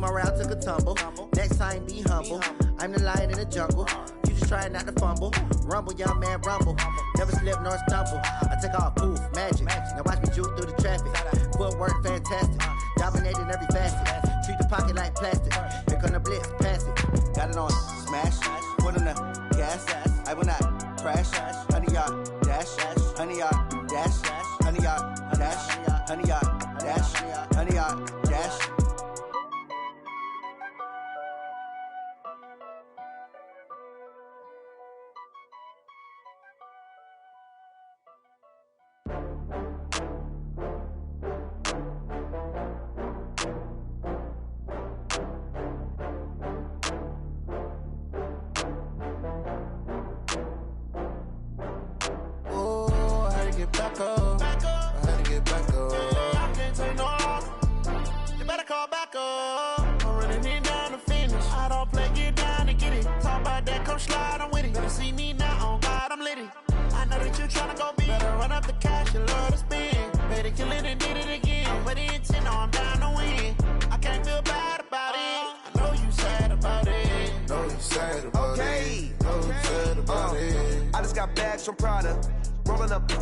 morale took a tumble. Next time, be humble. I'm the lion in the jungle. You just try not to fumble. Rumble, young man, rumble. Never slip nor stumble. I take off, poof, magic. Now watch me juke through the traffic. Footwork, fantastic. Dominating every facet. Treat the pocket like plastic. Here come the blitz, pass it. Got it on, smash. Put on the gas. I will not crash. 100-yard dash. 100-yard dash. 100-yard dash. 100-yard dash. 100-yard dash. From Prada, rolling up.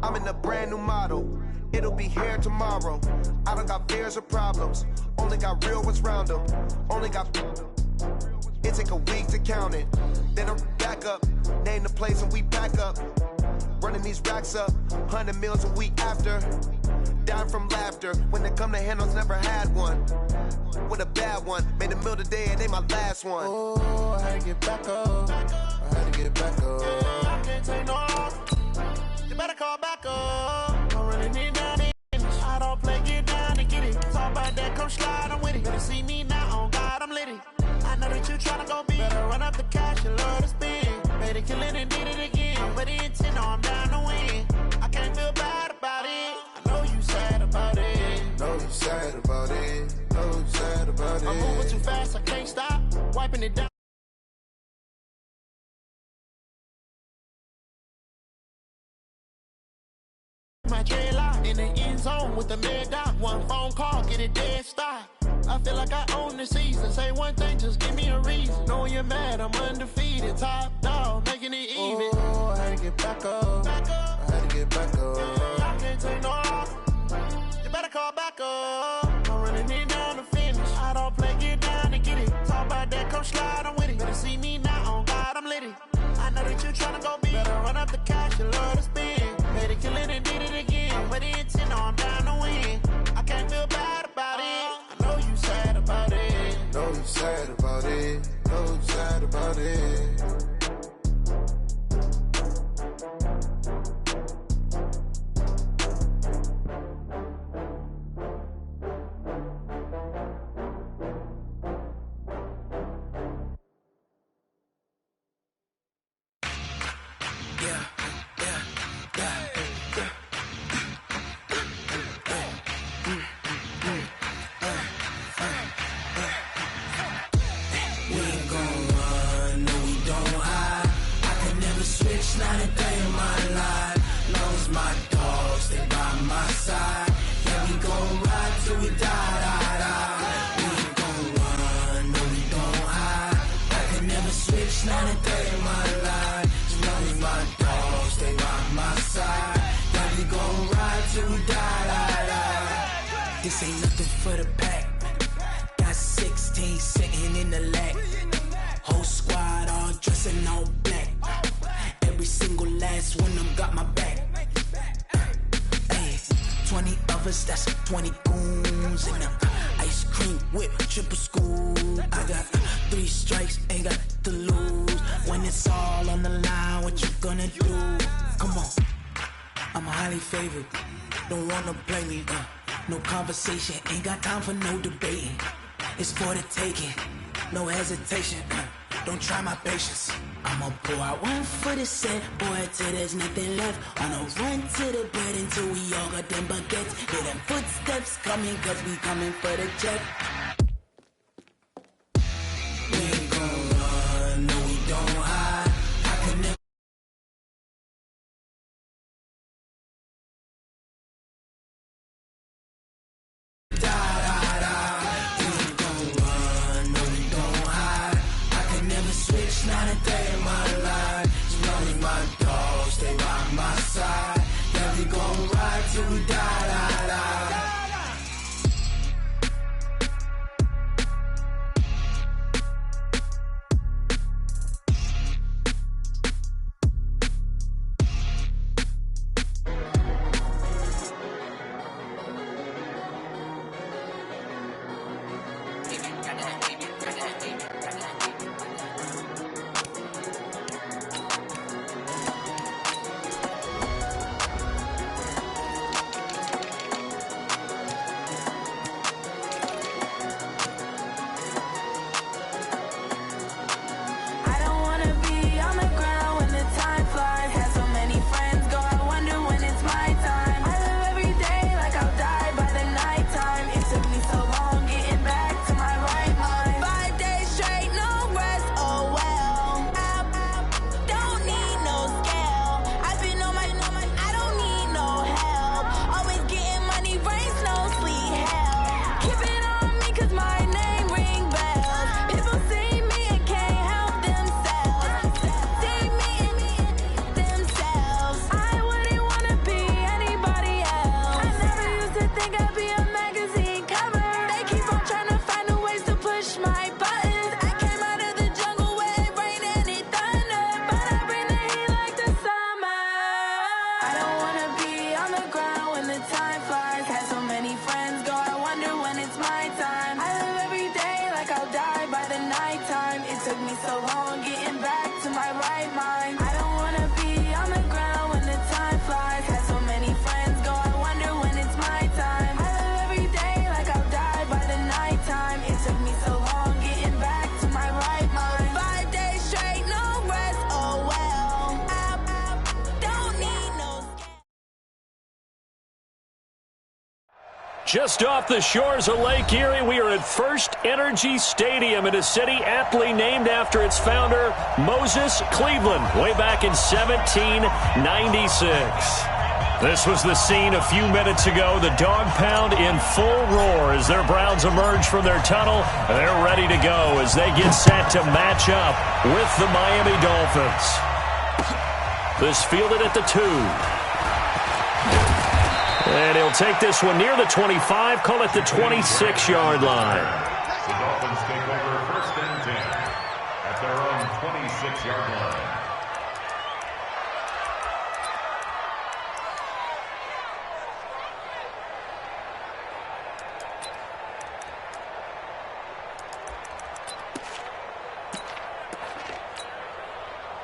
I'm in a brand new model. It'll be here tomorrow. I don't got fears or problems. Only got real ones round them. Only got. It take a week to count it. Then I'm back up. Name the place and we back up. Running these racks up. 100 meals a week after. Dying from laughter. When they come to handles, never had one. With a bad one. Made a meal today and they my last one. Oh, I had to get back up. I had to get back up. I can't take no off. You better call back up. I'm running it down the finish. I don't play, get down and get it. Talk about that, come slide, I'm with it. Better see me now, on God, I'm litty. I know that you tryna go big. Better run up the cash, you love to spend. Made it, kill it, and did it again. But the intent, no, I'm down to win. I can't feel bad about it. I know you sad about it. Know you sad about it. Know you sad about it. I'm moving too fast, I can't stop. Wiping it down. My dreadlock in the end zone with the mad dot. One phone call, get it dead stop. I feel like I own the season. Say one thing, just give me a reason. Knowing you're mad, I'm undefeated. Top dog, making it even. Oh, I had to get back up. I had to get back up. I can't take no off. You better call back up. I'm running it down to finish. I don't play, get down and get it. Talk about that, come slide, I'm with it. Better see me now, on God, I'm litty. I know that you tryna go big. Better run up the cash, you love to spend. Made it, kill it, and did it again. But the intent, no, I'm down to win. I can't feel bad about it. I know you sad about it. Know you sad about it. Know you sad about it. This ain't nothing for the pack. Got 16 sitting in the lap. Whole squad all dressing all black. Every single last one of them got my back. Hey, 20 of us, that's 20 goons in them. Ice cream whip, triple school. I got 3 strikes, ain't got to lose. When it's all on the line, what you gonna do? Come on, I'm highly favored. Don't wanna play me, no conversation, ain't got time for no debating. It's for the taking, no hesitation. Don't try my patience. I'ma pour out one for the set, boy, till there's nothing left. On a run to the bread until we all got them baguettes. Hear them footsteps coming, cause we coming for the check. We ain't gon' run, no we don't hide. I can never. so long getting back to my right mind. I don't wanna be on the ground when the time flies. Had so many friends go, I wonder when it's my time. I live every day like I'll die by the nighttime. It took me so long getting back to my right mind. 5 days straight, no rest, oh well. I don't need no. Just off the shores of Lake Erie, we are at First Energy Stadium in a city aptly named after its founder, Moses Cleveland, way back in 1796. This was the scene a few minutes ago. The dog pound in full roar as their Browns emerge from their tunnel. They're ready to go as they get set to match up with the Miami Dolphins. This fielded at the 2. And he'll take this one near the 25, call it the 26-yard line. The Dolphins take over 1st and 10 at their own 26-yard line.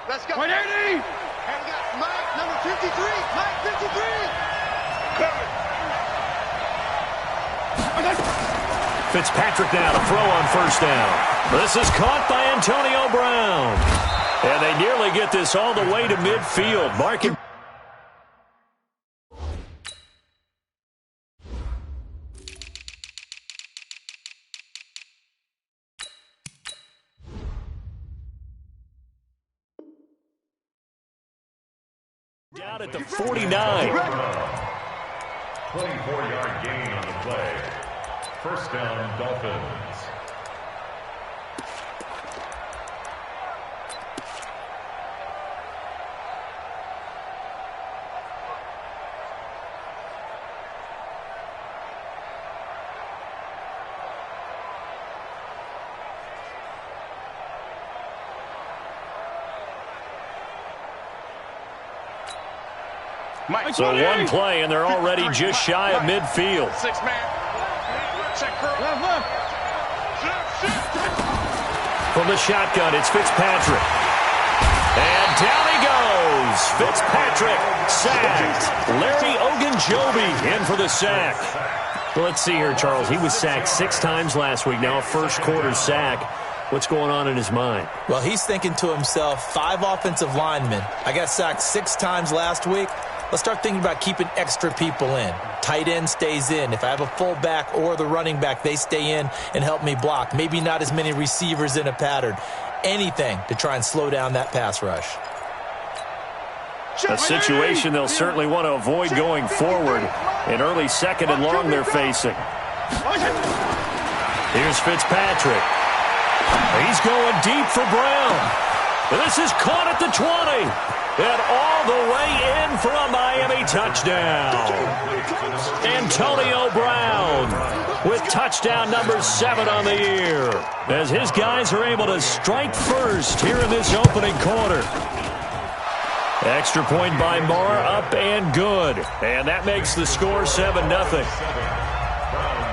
Let's go. 180. And we got Mike, number 53. Mike, 53. Fitzpatrick now to throw on 1st down. This is caught by Antonio Brown. And they nearly get this all the way to midfield. Marking. Down at the 49. 24-yard gain on the play. 1st down, Dolphins. So one play, and they're already just shy of midfield. 6-man. Check From the shotgun, it's Fitzpatrick. And down he goes. Fitzpatrick sacked. Larry Ogunjobi in for the sack. Well, let's see here, Charles. He was sacked 6 times last week. Now a first-quarter sack. What's going on in his mind? Well, he's thinking to himself, 5 offensive linemen. I got sacked 6 times last week. Let's start thinking about keeping extra people in. Tight end stays in. If I have a fullback or the running back, they stay in and help me block. Maybe not as many receivers in a pattern. Anything to try and slow down that pass rush. A situation they'll certainly want to avoid going forward. An early 2nd and long they're facing. Here's Fitzpatrick. He's going deep for Brown. This is caught at the 20. And all the way in for a Miami touchdown. Antonio Brown with touchdown number 7 on the year. As his guys are able to strike first here in this opening quarter. Extra point by Marr, up and good. And that makes the score 7-0.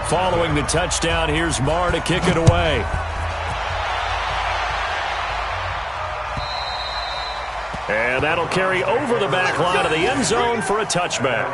Following the touchdown, here's Marr to kick it away. And that'll carry over the back line of the end zone for a touchback.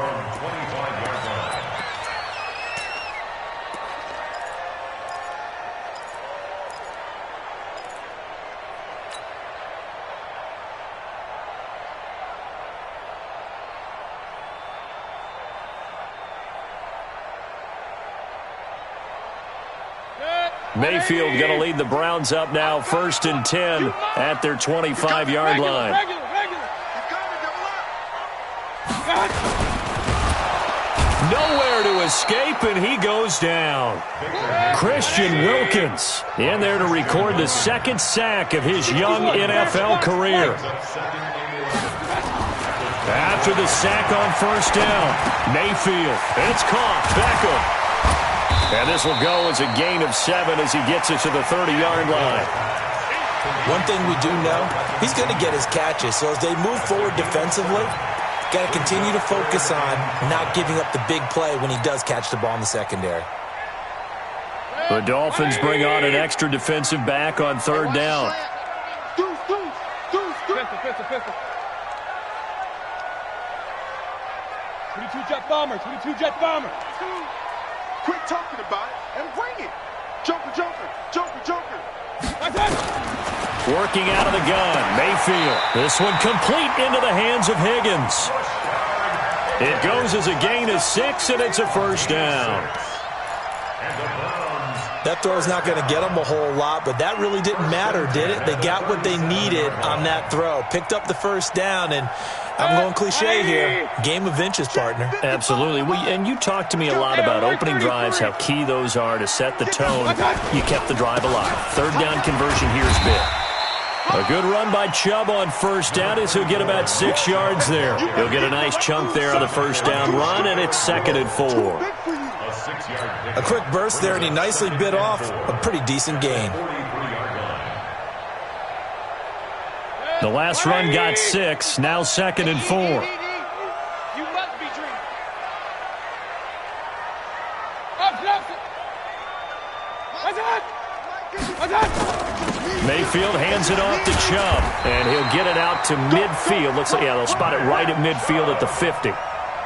Mayfield going to lead the Browns up now 1st and 10 at their 25-yard line. Nowhere to escape, and he goes down. Christian Wilkins in there to record the 2nd sack of his young NFL career. After the sack on 1st down, Mayfield, it's caught, Beckham. And this will go as a gain of 7 as he gets it to the 30-yard line. One thing we do know, he's going to get his catches. So as they move forward defensively, got to continue to focus on not giving up the big play when he does catch the ball in the secondary. The Dolphins bring on an extra defensive back on 3rd down. Pistol. 22 jet bomber. Quit talking about it and bring it. Joker. Working out of the gun, Mayfield. This one complete into the hands of Higgins. It goes as a gain of 6, and it's a first down. That throw is not going to get them a whole lot, but that really didn't matter, did it? They got what they needed on that throw. Picked up the first down, and I'm going cliche here. Game of inches, partner. Absolutely. And you talked to me a lot about opening drives, how key those are to set the tone. You kept the drive alive. Third down conversion here is big. A good run by Chubb on first down as he'll get about 6 yards there. He'll get a nice chunk there on the first down run, and it's 2nd and 4. A quick burst there, and he nicely bit off a pretty decent gain. The last run got 6, now 2nd and 4. You must be dreaming. Mayfield hands it off to Chubb, and he'll get it out to midfield. Looks like, they'll spot it right at midfield at the 50.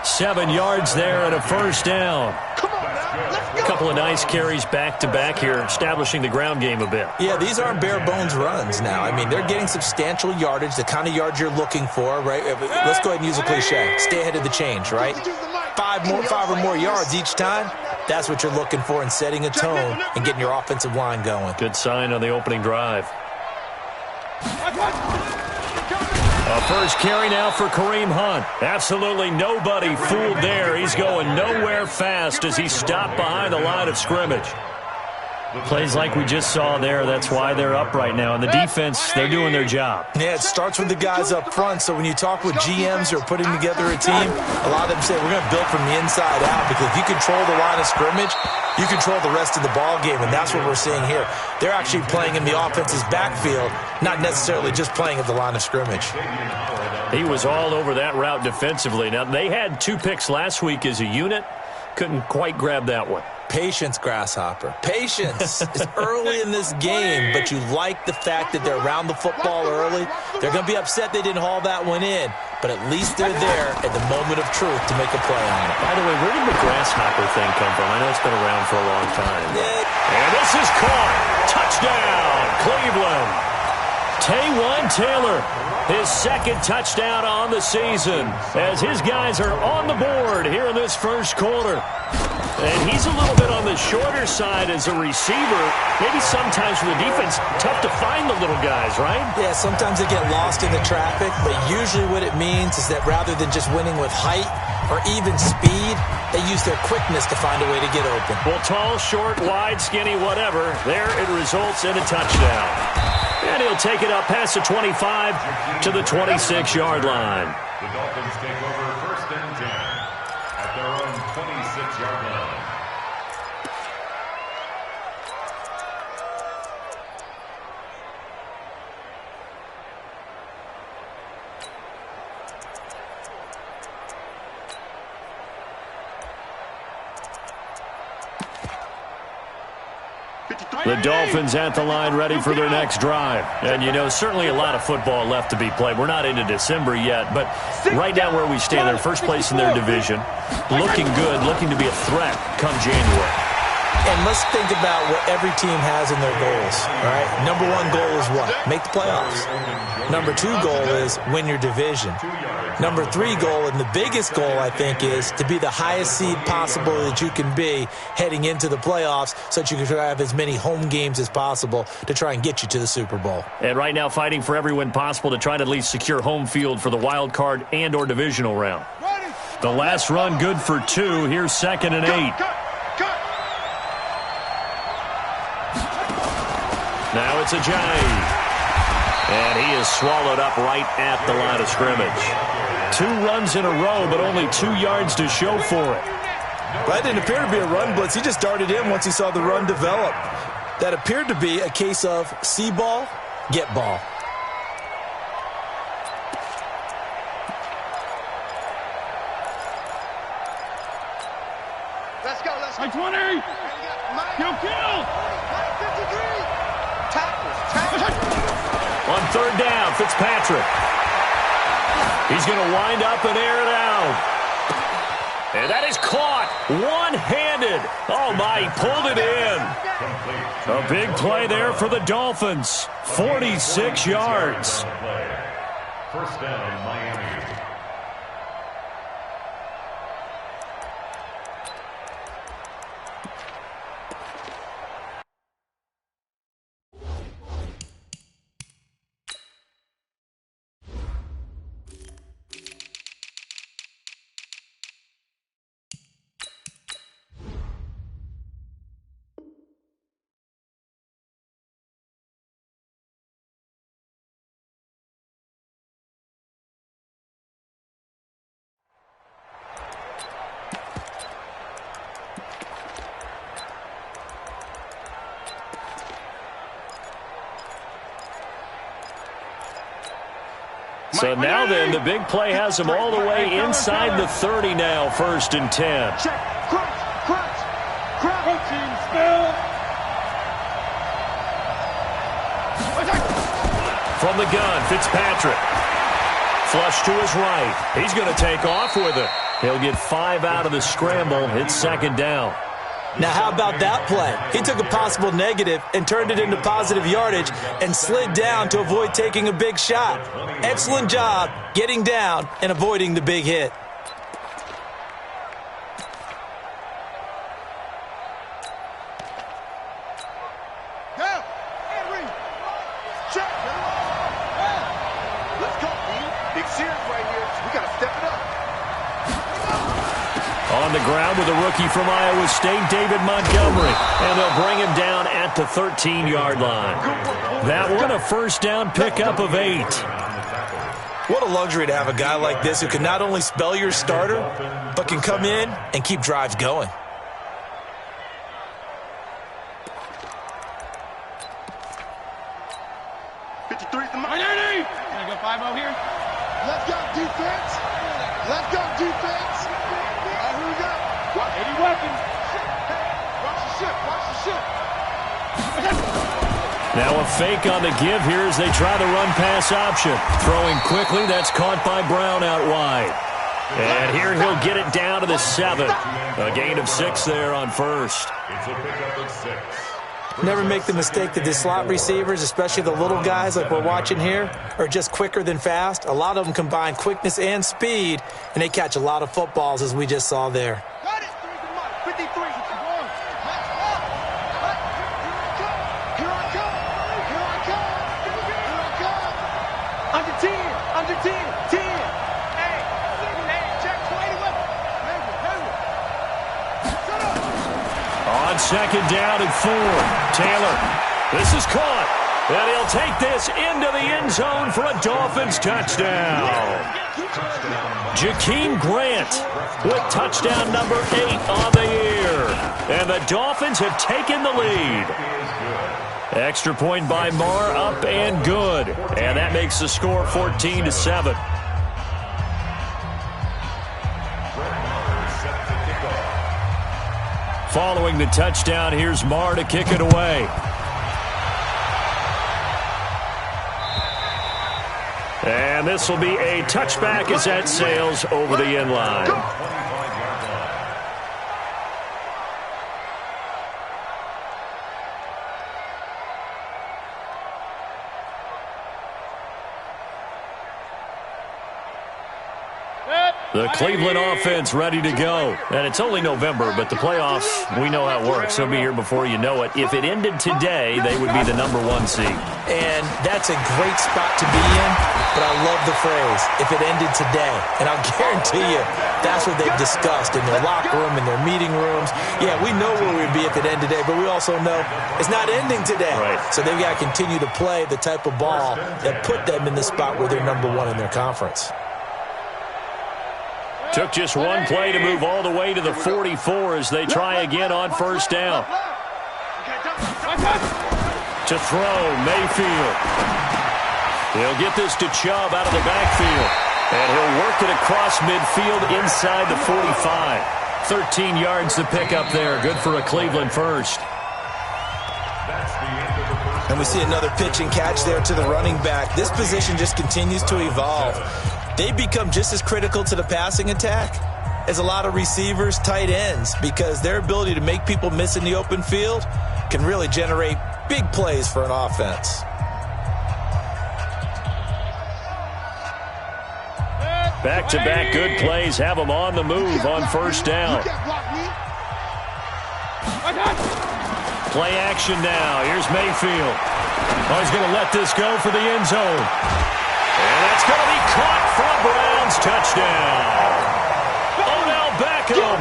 7 yards there and a first down. A couple of nice carries back-to-back here, establishing the ground game a bit. Yeah, these aren't bare-bones runs now. I mean, they're getting substantial yardage, the kind of yards you're looking for, right? Let's go ahead and use a cliche. Stay ahead of the change, right? 5 or more yards each time. That's what you're looking for in setting a tone and getting your offensive line going. Good sign on the opening drive. A first carry now for Kareem Hunt. Absolutely nobody fooled there. He's going nowhere fast as he stopped behind the line of scrimmage. Plays like we just saw there. That's why they're up right now. And the defense, they're doing their job. Yeah, it starts with the guys up front. So when you talk with GMs who are putting together a team, a lot of them say we're going to build from the inside out, because if you control the line of scrimmage, you control the rest of the ball game, and that's what we're seeing here. They're actually playing in the offense's backfield, not necessarily just playing at the line of scrimmage. He was all over that route defensively. Now, they had 2 picks last week as a unit. Couldn't quite grab that one. Patience, Grasshopper. Patience. It's early in this game, but you like the fact that they're around the football early. They're going to be upset they didn't haul that one in, but at least they're there at the moment of truth to make a play on it. By the way, where did the Grasshopper thing come from? I know it's been around for a long time. And this is caught. Touchdown, Cleveland. Taywan Taylor, his 2nd touchdown on the season, as his guys are on the board here in this first quarter. And he's a little bit on the shorter side as a receiver. Maybe sometimes for the defense, tough to find the little guys, right? Yeah, sometimes they get lost in the traffic, but usually what it means is that rather than just winning with height or even speed, they use their quickness to find a way to get open. Well, tall, short, wide, skinny, whatever, there it results in a touchdown. And he'll take it up past the 25 to the 26-yard line. The Dolphins take over 1st and 10 at their own 26-yard line. The Dolphins at the line ready for their next drive. And, you know, certainly a lot of football left to be played. We're not into December yet, but right now where we stand, they're first place in their division. Looking good, looking to be a threat come January. And let's think about what every team has in their goals, all right? Number 1 goal is what? Make the playoffs. Number 2 goal is win your division. Number 3 goal, and the biggest goal, I think, is to be the highest seed possible that you can be heading into the playoffs so that you can have as many home games as possible to try and get you to the Super Bowl. And right now fighting for every win possible to try to at least secure home field for the wild card and or divisional round. The last run good for 2. Here's 2nd and 8. Now it's a Ajayi. And he is swallowed up right at the line of scrimmage. 2 runs in a row, but only 2 yards to show for it. That didn't appear to be a run blitz. He just darted in once he saw the run develop. That appeared to be a case of see ball, get ball. Let's go. 20. Kill. On third down. Fitzpatrick. He's going to wind up and air it out. And that is caught one-handed. Oh, my, he pulled it in. A big play there for the Dolphins. 46 yards. First down, Miami. So now then, the big play has him all the way inside the 30 now, 1st and 10. Check. Crunch. Coaching still. From the gun, Fitzpatrick. Flush to his right. He's going to take off with it. He'll get 5 out of the scramble. It's 2nd down. Now, how about that play? He took a possible negative and turned it into positive yardage and slid down to avoid taking a big shot. Excellent job getting down and avoiding the big hit. Let's go, man. Big series right here. We got to step it up. On the ground with a rookie from Iowa State, David Montgomery. And they'll bring him down at the 13-yard line. That one a first down pickup of 8. What a luxury to have a guy like this who can not only spell your starter, but can come in and keep drives going. Gonna go 5-0 here. Let's go, defense. Let's go, defense. All right, here we go. 80 weapons. Watch the ship. Watch the ship. Now a fake on the give here as they try the run-pass option. Throwing quickly, that's caught by Brown out wide. And here he'll get it down to the 7. A gain of 6 there on first. It's a pickup of 6. Never make the mistake that the slot receivers, especially the little guys like we're watching here, are just quicker than fast. A lot of them combine quickness and speed, and they catch a lot of footballs, as we just saw there. Got it. 53 is what you want. Let's go. Here I come. Here I come. Here I come. Under 10. Under 10. 10. Hey, check 20 weapons. Shut up. On 2nd down and 4. Taylor. This is caught. And he'll take this into the end zone for a Dolphins touchdown. Jakeem Grant with touchdown number 8 on the year. And the Dolphins have taken the lead. Extra point by Marr, up and good. And that makes the score 14-7. Following the touchdown, here's Marr to kick it away. And this will be a touchback as that sails over the end line. The Cleveland offense ready to go. And it's only November, but the playoffs, we know how it works. They'll be here before you know it. If it ended today, they would be the number 1 seed. And that's a great spot to be in, but I love the phrase, if it ended today. And I'll guarantee you, that's what they've discussed in their locker room, in their meeting rooms. Yeah, we know where we'd be if it ended today, but we also know it's not ending today. Right. So they've got to continue to play the type of ball that put them in the spot where they're number 1 in their conference. Took just one play to move all the way to the 44 as they try again on first down. To throw, Mayfield. He'll get this to Chubb out of the backfield. And he'll work it across midfield inside the 45. 13 yards to pick up there. Good for a Cleveland first. That's the end of the first. And And we see another pitch and catch there to the running back. This position just continues to evolve. They become just as critical to the passing attack as a lot of receivers, tight ends, because their ability to make people miss in the open field can really generate big plays for an offense. Back-to-back good plays have them on the move on first down. Play action now. Here's Mayfield. Oh, he's going to let this go for the end zone. And that's going to be caught for a Browns touchdown. Odell Beckham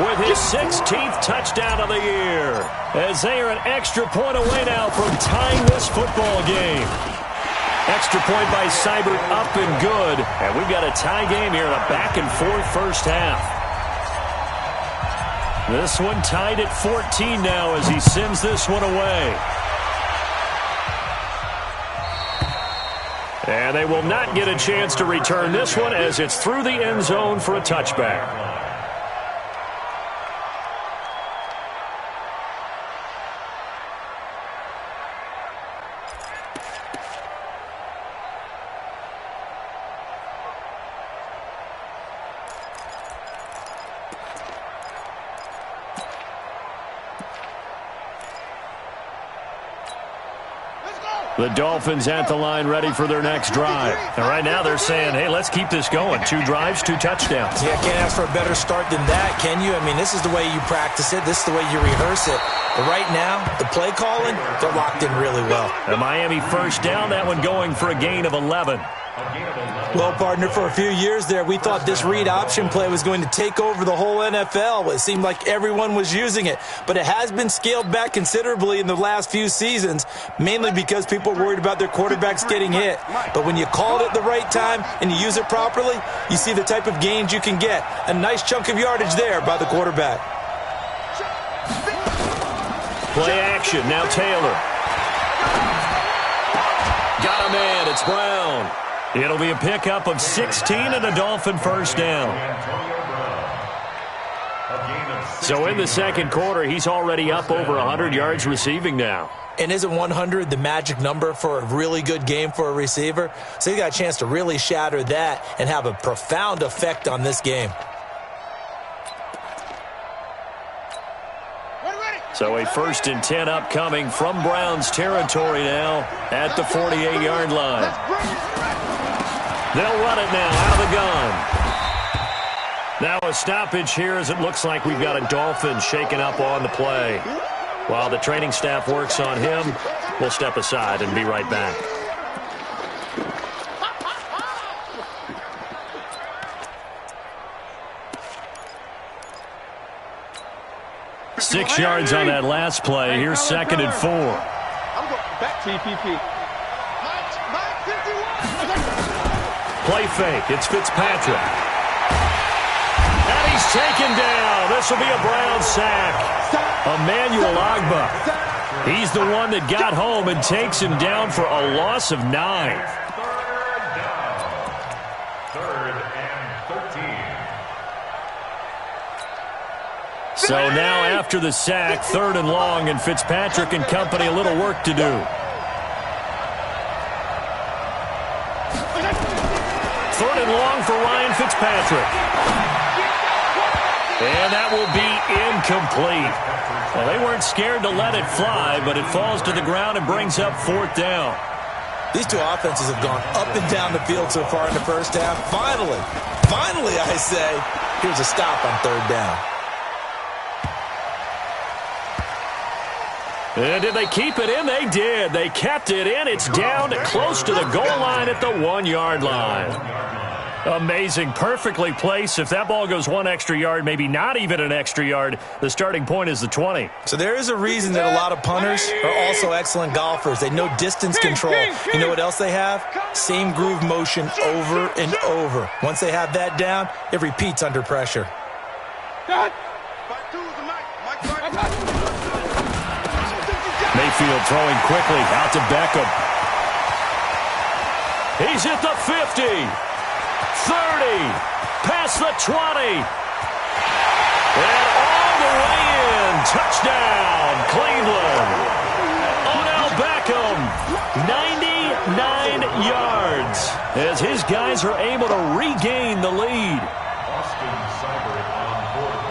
with his 16th touchdown of the year, as they are an extra point away now from tying this football game. Extra point by Seibert up and good. And we've got a tie game here in a back-and-forth first half. This one tied at 14 now as he sends this one away. And they will not get a chance to return this one as it's through the end zone for a touchback. The Dolphins at the line ready for their next drive. And right now they're saying, hey, let's keep this going. 2 drives, 2 touchdowns. Yeah, can't ask for a better start than that, can you? I mean, this is the way you practice it. This is the way you rehearse it. But right now, the play calling, they're locked in really well. The Miami first down, that one going for a gain of 11. Well, partner, for a few years there, we thought this read option play was going to take over the whole NFL. It seemed like everyone was using it. But it has been scaled back considerably in the last few seasons, mainly because people are worried about their quarterbacks getting hit. But when you call it at the right time and you use it properly, you see the type of gains you can get. A nice chunk of yardage there by the quarterback. Play action, now Taylor. Got a man, it's Brown. It'll be a pickup of 16 and a Dolphin first down. So in the second quarter, he's already up over 100 yards receiving now. And isn't 100 the magic number for a really good game for a receiver? So he got a chance to really shatter that and have a profound effect on this game. So a 1st and 10 upcoming from Browns territory now at the 48-yard line. They'll run it now out of the gun. Now a stoppage here as it looks like we've got a Dolphin shaken up on the play. While the training staff works on him, we'll step aside and be right back. Six yards on that last play. Here's 2nd and 4. I'm going back TPP. Play fake. It's Fitzpatrick. And he's taken down. This will be a Brown sack. Emmanuel Ogbah. He's the one that got home and takes him down for a loss of 9. Third and 13. So now after the sack, 3rd and long, and Fitzpatrick and company a little work to do. 3rd and long for Ryan Fitzpatrick. And that will be incomplete. Well, they weren't scared to let it fly, but it falls to the ground and brings up 4th down. These two offenses have gone up and down the field so far in the first half. Finally, I say, here's a stop on 3rd down. And did they keep it in? They did. They kept it in. It's down close to the goal line at the 1-yard line. Amazing. Perfectly placed. If that ball goes 1 extra yard, maybe not even an extra yard, the starting point is the 20. So there is a reason that a lot of punters are also excellent golfers. They know distance control. You know what else they have? Same groove motion over and over. Once they have that down, it repeats under pressure. Mayfield throwing quickly out to Beckham. He's at the 50, 30, past the 20, and all the way in. Touchdown, Cleveland. Odell Beckham 99 yards as his guys are able to regain the lead.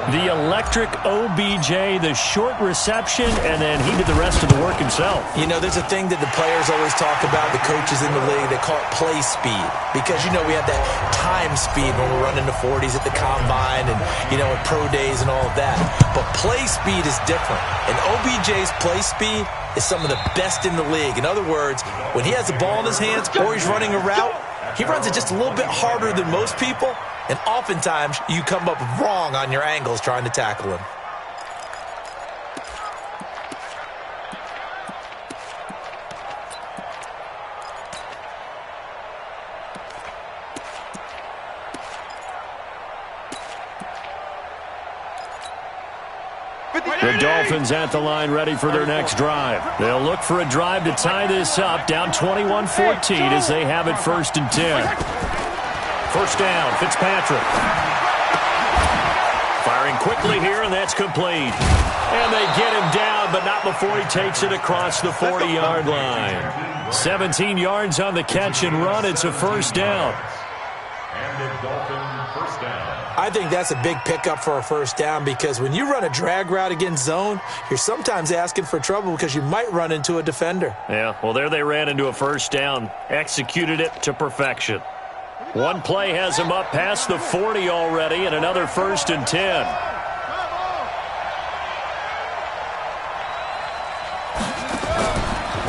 The electric OBJ, the short reception, and then he did the rest of the work himself. You know, there's a thing that the players always talk about, the coaches in the league, they call it play speed. Because, you know, we have that time speed when we're running the 40s at the combine and, you know, at pro days and all of that. But play speed is different. And OBJ's play speed is some of the best in the league. In other words, when he has the ball in his hands or he's running a route, he runs it just a little bit harder than most people. And oftentimes, you come up wrong on your angles trying to tackle him. The Dolphins at the line ready for their next drive. They'll look for a drive to tie this up, down 21-14 as they have it 1st and 10. First down, Fitzpatrick. Firing quickly here, and that's complete. And they get him down, but not before he takes it across the 40-yard line. 17 yards on the catch and run. It's a first down. And the Dolphin first down. I think that's a big pickup for a first down because when you run a drag route against zone, you're sometimes asking for trouble because you might run into a defender. Yeah, well, there they ran into a first down, executed it to perfection. One play has him up past the 40 already, and another 1st and 10.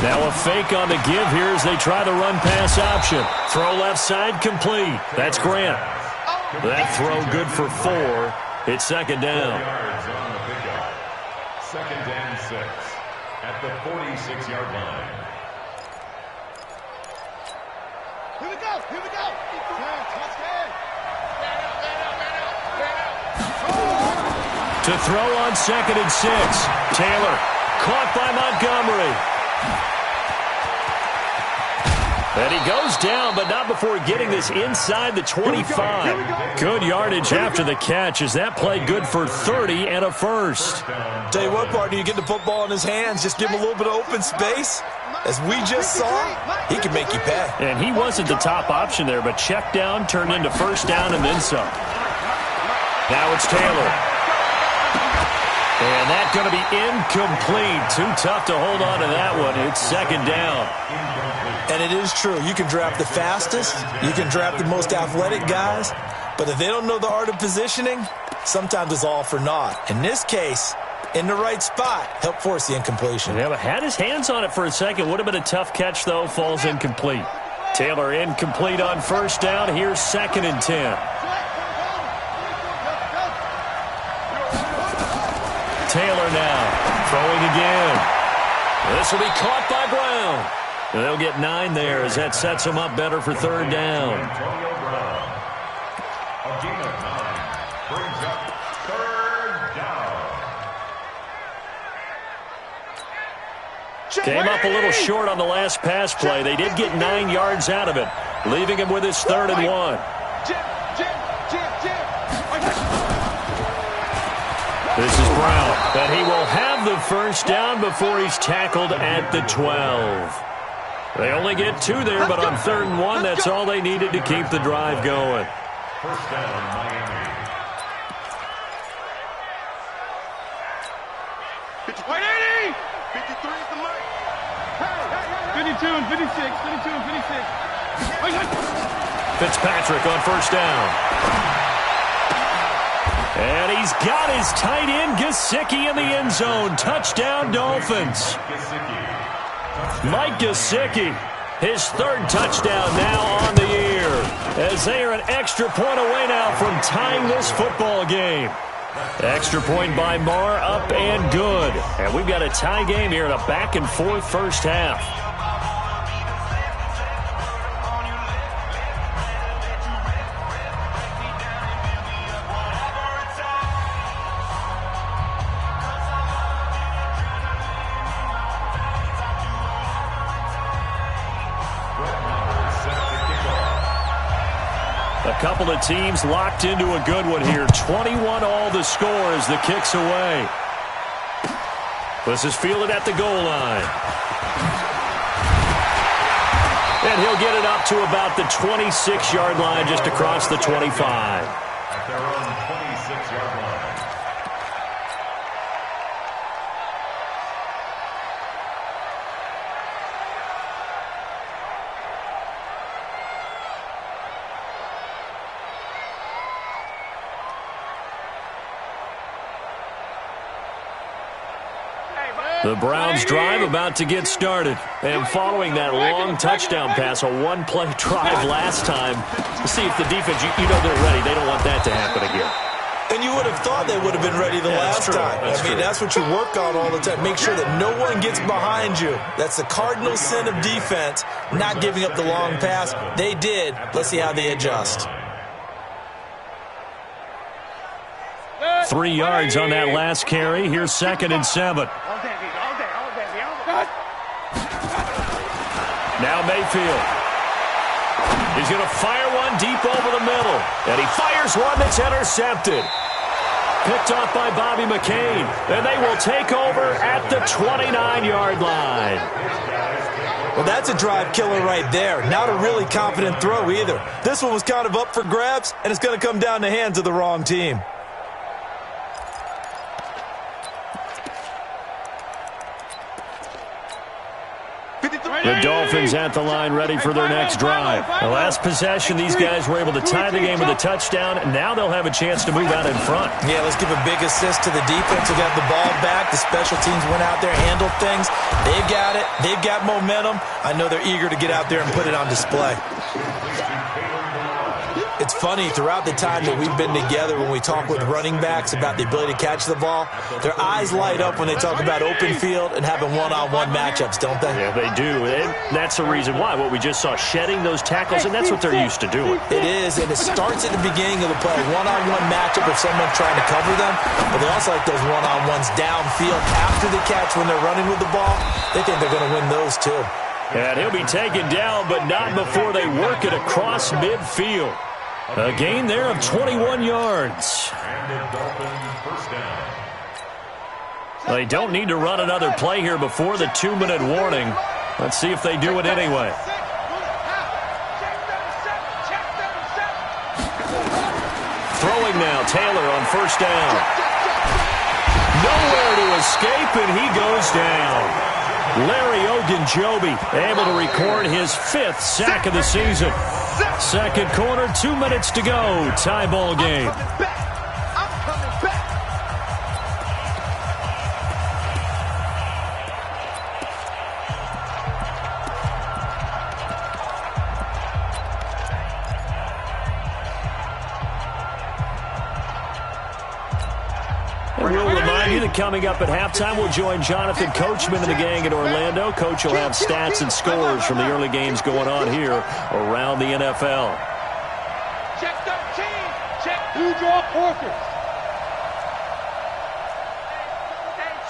Now a fake on the give here as they try the run-pass option. Throw left side complete. That's Grant. That throw good for 4. It's 2nd down. 4 yards on the pickup. 2nd and 6 at the 46-yard line. Here we go. Here we go. To throw on 2nd and 6. Taylor caught by Montgomery. And he goes down, but not before getting this inside the 25. Good yardage after the catch as that play good for 30 and a first. Tell you what, partner, you get the football in his hands, just give him a little bit of open space. As we just saw, he can make you pay. And he wasn't the top option there, but check down turned into first down and then some. Now it's Taylor. And that's going to be incomplete. Too tough to hold on to that one. It's 2nd down. And it is true. You can draft the fastest. You can draft the most athletic guys. But if they don't know the art of positioning, sometimes it's all for naught. In this case, in the right spot, help force the incompletion. Yeah, but had his hands on it for a second. Would have been a tough catch, though. Falls incomplete. Taylor incomplete on first down. Here's 2nd and 10. Taylor now throwing again. This will be caught by Brown. They'll get 9 there as that sets them up better for 3rd down. Antonio Brown. A gain of 9 brings up 3rd down. Came up a little short on the last pass play. They did get 9 yards out of it, leaving him with his 3rd and 1. This is Brown, and he will have the first down before he's tackled at the 12. They only get 2 there, but on 3rd and 1, that's all they needed to keep the drive going. First down, Miami. 180! 53 is the mark. 52 and 56. 52 and 56. Fitzpatrick on first down. And he's got his tight end, Gesicki, in the end zone. Touchdown, Dolphins. Mike Gesicki, his 3rd touchdown now on the year, as they are an extra point away now from tying this football game. Extra point by Marr, up and good. And we've got a tie game here in a back-and-forth first half. A couple of teams locked into a good one here. 21 all the score as the kick's away. This is fielded at the goal line. And he'll get it up to about the 26-yard line, just across the 25. At their own 26-yard line. The Browns drive about to get started. And following that long touchdown pass, a one-play drive last time, to see if the defense, you know they're ready. They don't want that to happen again. And you would have thought they would have been ready the last time. That's what you work on all the time. Make sure that no one gets behind you. That's the cardinal sin of defense, not giving up the long pass. They did. Let's see how they adjust. 3 yards on that last carry. Here's 2nd and 7. Now Mayfield. He's going to fire one deep over the middle. And he fires one that's intercepted. Picked off by Bobby McCain. And they will take over at the 29-yard line. Well, that's a drive killer right there. Not a really confident throw either. This one was kind of up for grabs, and it's going to come down the hands of the wrong team. The Dolphins at the line, ready for their next drive. The last possession, these guys were able to tie the game with a touchdown, and now they'll have a chance to move out in front. Yeah, let's give a big assist to the defense who got the ball back. The special teams went out there, handled things. They've got it. They've got momentum. I know they're eager to get out there and put it on display. It's funny, throughout the time that we've been together, when we talk with running backs about the ability to catch the ball, their eyes light up when they talk about open field and having one-on-one matchups, don't they? Yeah, they do. And that's the reason why. What we just saw, shedding those tackles, and that's what they're used to doing. It is, and it starts at the beginning of the play. One-on-one matchup if someone's trying to cover them, but they also like those one-on-ones downfield after the catch when they're running with the ball. They think they're going to win those, too. And he'll be taken down, but not before they work it across midfield. A gain there of 21 yards. They don't need to run another play here before the 2-minute warning. Let's see if they do it anyway. Throwing now, Taylor on 1st down. Nowhere to escape, and he goes down. Larry Ogunjobi able to record his 5th sack of the season. Second quarter, 2 minutes to go. Tie ball game. I'm coming back. And we'll remind you that coming up at halftime, we'll join Jonathan Coachman and the gang in Orlando. Coach will have stats and scores from the early games going on here around the NFL. Check 13. Check 2 draw Porkers.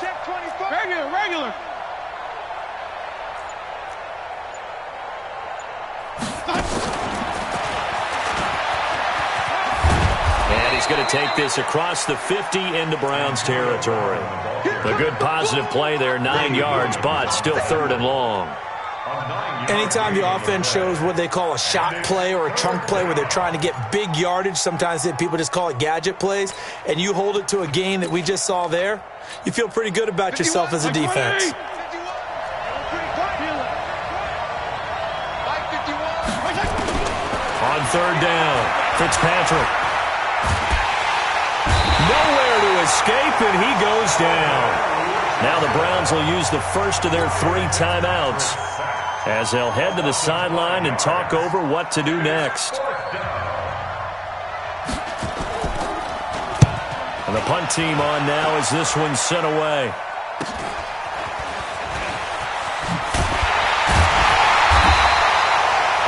Check 24. Regular. And he's going to take this across the 50 into Browns territory. A good positive play there, 9 yards, but still 3rd and long. Anytime the offense shows what they call a shot play or a chunk play where they're trying to get big yardage, sometimes people just call it gadget plays, and you hold it to a gain that we just saw there, you feel pretty good about yourself as a defense. On 3rd down, Fitzpatrick. Nowhere to escape, and he goes down. Now the Browns will use the first of their 3 timeouts as they'll head to the sideline and talk over what to do next. And the punt team on now as this one's sent away.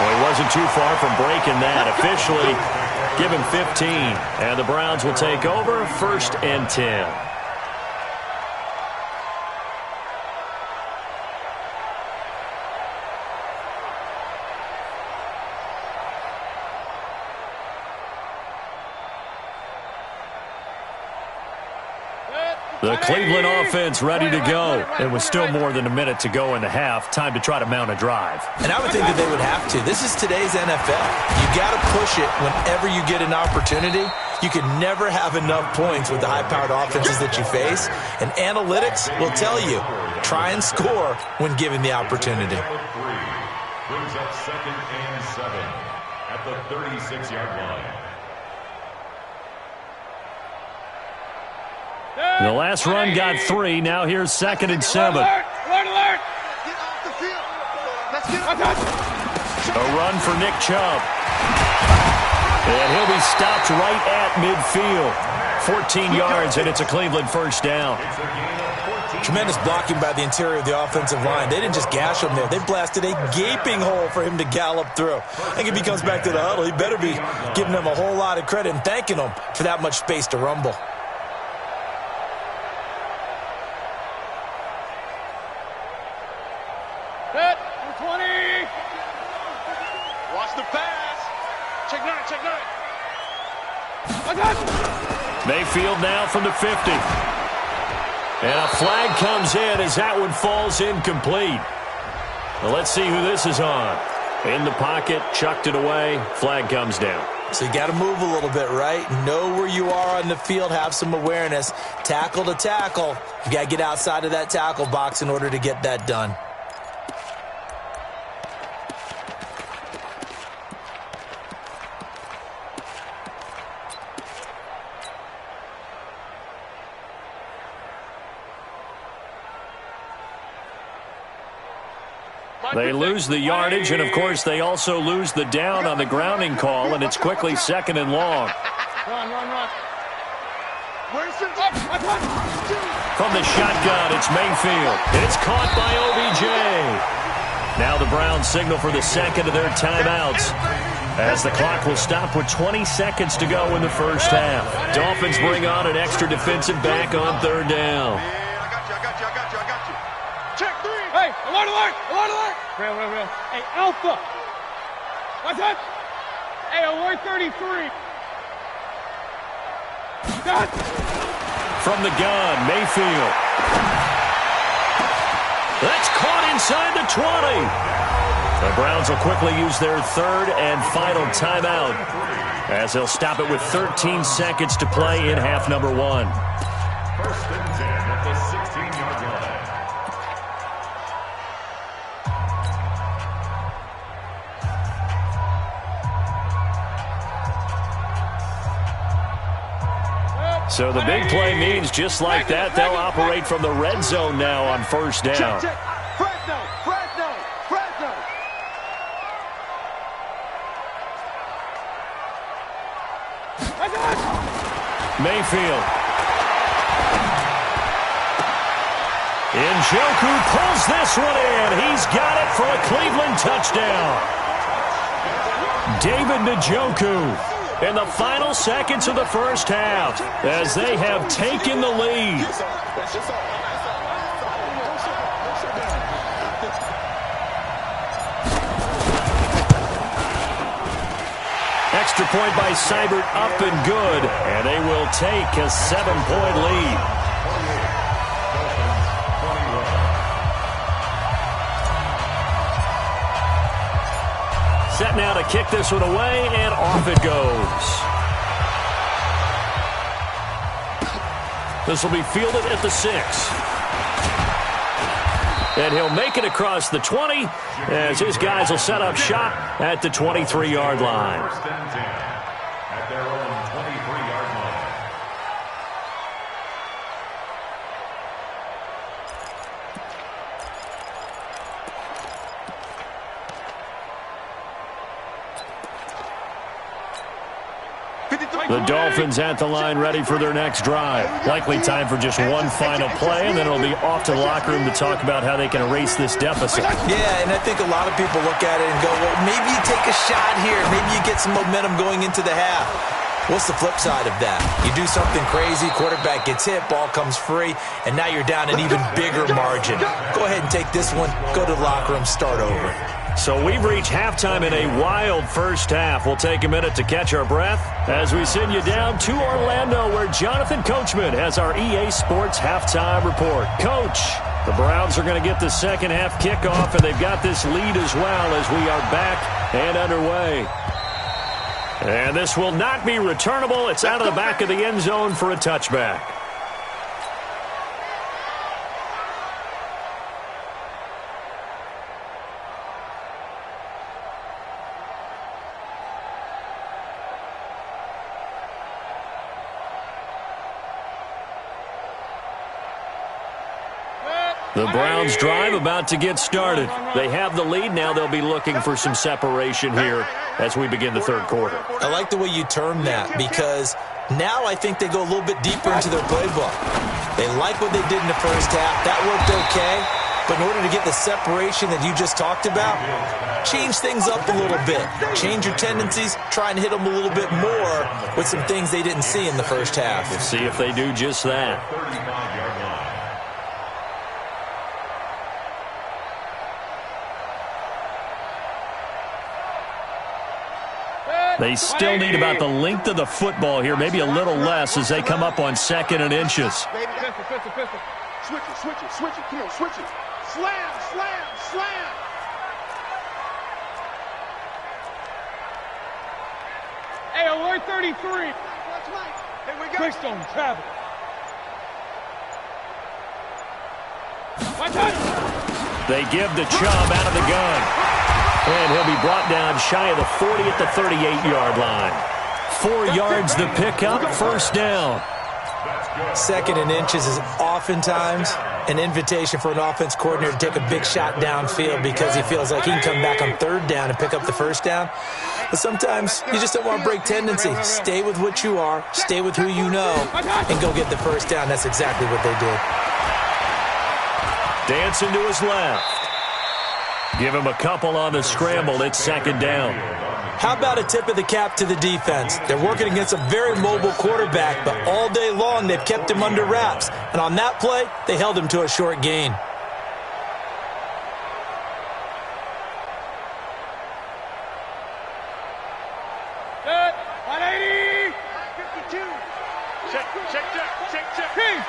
Well, he wasn't too far from breaking that. Officially, give him 15. And the Browns will take over, 1st and 10. The Cleveland offense ready to go. It was still more than a minute to go in the half. Time to try to mount a drive. And I would think that they would have to. This is today's NFL. You got to push it whenever you get an opportunity. You can never have enough points with the high-powered offenses that you face. And analytics will tell you, try and score when given the opportunity. Brings up 2nd and 7 at the 36-yard line. The last run got 3. Now here's 2nd and 7. Alert! Alert! Get off the field. Let's get A run for Nick Chubb. And he'll be stopped right at midfield. 14 yards, and it's a Cleveland first down. Tremendous blocking by the interior of the offensive line. They didn't just gash him there. They blasted a gaping hole for him to gallop through. I think if he comes back to the huddle, he better be giving them a whole lot of credit and thanking them for that much space to rumble. Set. 20. Watch the pass. Check 9. Mayfield now from the 50. And a flag comes in as that one falls incomplete. Well, let's see who this is on. In the pocket, chucked it away, flag comes down. So you got to move a little bit, right? Know where you are on the field, have some awareness. Tackle to tackle. You got to get outside of that tackle box in order to get that done. They lose the yardage, and, of course, they also lose the down on the grounding call, and it's quickly 2nd and long. Run. From the shotgun, it's Mayfield. It's caught by OBJ. Now the Browns signal for the second of their timeouts, as the clock will stop with 20 seconds to go in the first half. Dolphins bring on an extra defensive back on 3rd down. I got you. Check 3. Hey, alert. Real. Hey, Alpha. What's that? Hey, alert 33. Got. From the gun, Mayfield. That's caught inside the 20. The Browns will quickly use their 3rd and final timeout, as they'll stop it with 13 seconds to play in half number 1. 1st and 10 at the 16-yard line. So the big play means just like that, they'll operate from the red zone now on 1st down. Check. Fresno. Mayfield. Njoku pulls this one in. He's got it for a Cleveland touchdown. David Njoku in the final seconds of the first half, as they have taken the lead. Extra point by Seibert, up and good, and they will take a 7-point lead. Set now to kick this one away, and off it goes. This will be fielded at the 6. And he'll make it across the 20, as his guys will set up shop at the 23-yard line. 1st and 10 at their own 23-yard line. The Dolphins at the line, ready for their next drive. Likely time for just one final play, and then it'll be off to the locker room to talk about how they can erase this deficit. Yeah, and I think a lot of people look at it and go, well, maybe you take a shot here. Maybe you get some momentum going into the half. What's the flip side of that? You do something crazy, quarterback gets hit, ball comes free, and now you're down an even bigger margin. Go ahead and take this one, go to the locker room, start over. So we've reached halftime in a wild first half. We'll take a minute to catch our breath as we send you down to Orlando, where Jonathan Coachman has our EA Sports halftime report. Coach, the Browns are going to get the second half kickoff, and they've got this lead as well as we are back and underway. And this will not be returnable. It's out of the back of the end zone for a touchback. The Browns drive about to get started. They have the lead. Now they'll be looking for some separation here as we begin the third quarter. I like the way you term that, because now I think they go a little bit deeper into their playbook. They like what they did in the first half. That worked okay. But in order to get the separation that you just talked about, change things up a little bit. Change your tendencies. Try and hit them a little bit more with some things they didn't see in the first half. We'll see if they do just that. They still need about the length of the football here, maybe a little less as they come up on 2nd and inches. Switch it. Come on, switch it. Slam. Hey, alert 33. Here we go. Quick stone, travel. They give the Chubb out of the gun. And he'll be brought down shy of the 40 at the 38-yard line. 4 yards the pickup, first down. 2nd and inches is oftentimes an invitation for an offense coordinator to take a big shot downfield because he feels like he can come back on 3rd down and pick up the first down. But sometimes you just don't want to break tendency. Stay with what you are, stay with who you know, and go get the first down. That's exactly what they did. Dancing to his left. Give him a couple on the scramble. It's 2nd down. How about a tip of the cap to the defense? They're working against a very mobile quarterback, but all day long they've kept him under wraps. And on that play, they held him to a short gain. Good. 180. 52. Check. King.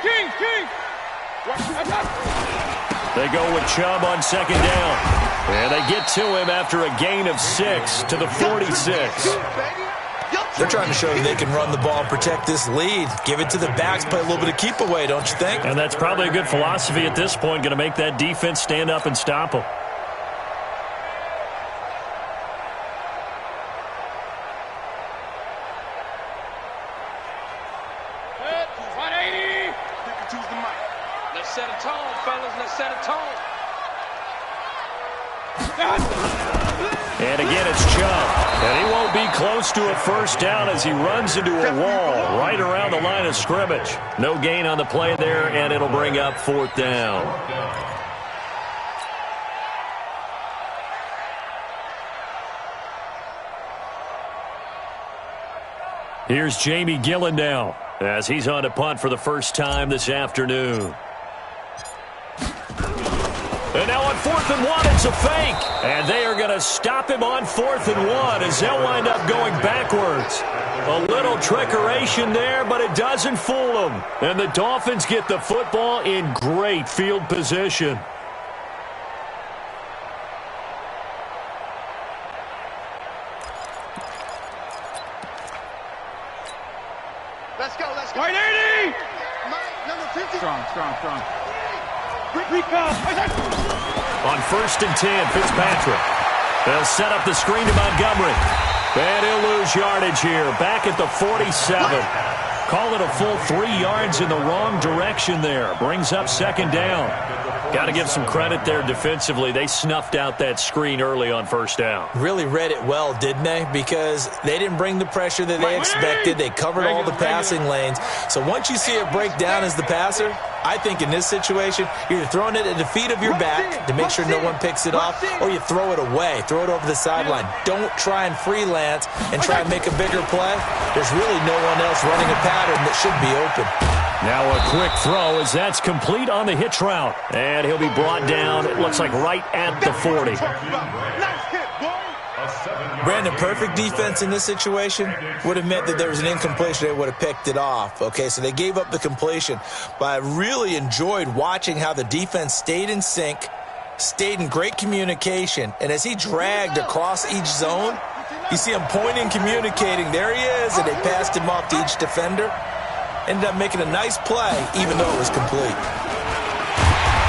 They go with Chubb on 2nd down. And they get to him after a gain of 6 to the 46. They're trying to show they can run the ball and protect this lead. Give it to the backs, play a little bit of keep away, don't you think? And that's probably a good philosophy at this point, going to make that defense stand up and stop them. Set a tone, fellas. Let's set a tone. And again, it's Chubb. And he won't be close to a first down as he runs into a wall right around the line of scrimmage. No gain on the play there, and it'll bring up 4th down. Here's Jamie Gillen now as he's on to punt for the first time this afternoon. And now on 4th and 1, it's a fake. And they are going to stop him on 4th and 1 as they'll wind up going backwards. A little trickeration there, but it doesn't fool them. And the Dolphins get the football in great field position. Let's go. 180. Number 50. Strong. On 1st and 10, Fitzpatrick. They'll set up the screen to Montgomery. And he'll lose yardage here. Back at the 47. Call it a full 3 yards in the wrong direction there. Brings up 2nd down. Got to give some credit there defensively. They snuffed out that screen early on 1st down. Really read it well, didn't they? Because they didn't bring the pressure that they expected. They covered all the passing lanes. So once you see it break down as the passer, I think in this situation, you're either throwing it at the feet of your back to make sure no one picks it off, or you throw it away, throw it over the sideline. Don't try and freelance and try and make a bigger play. There's really no one else running a pattern that should be open. Now a quick throw as that's complete on the hitch route. And he'll be brought down, it looks like right at the 40. Brandon, perfect defense in this situation would have meant that there was an incompletion. They would have picked it off. Okay, so they gave up the completion. But I really enjoyed watching how the defense stayed in sync, stayed in great communication, and as he dragged across each zone, you see him pointing, communicating. There he is, and they passed him off to each defender. Ended up making a nice play, even though it was complete.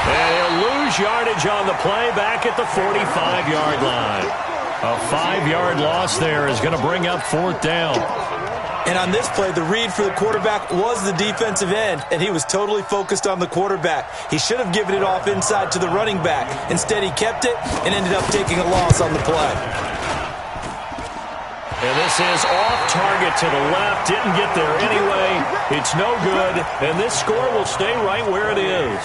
And he'll lose yardage on the play back at the 45-yard line. A 5-yard loss there is going to bring up 4th down. And on this play, the read for the quarterback was the defensive end, and he was totally focused on the quarterback. He should have given it off inside to the running back. Instead, he kept it and ended up taking a loss on the play. And this is off target to the left. Didn't get there anyway. It's no good, and this score will stay right where it is.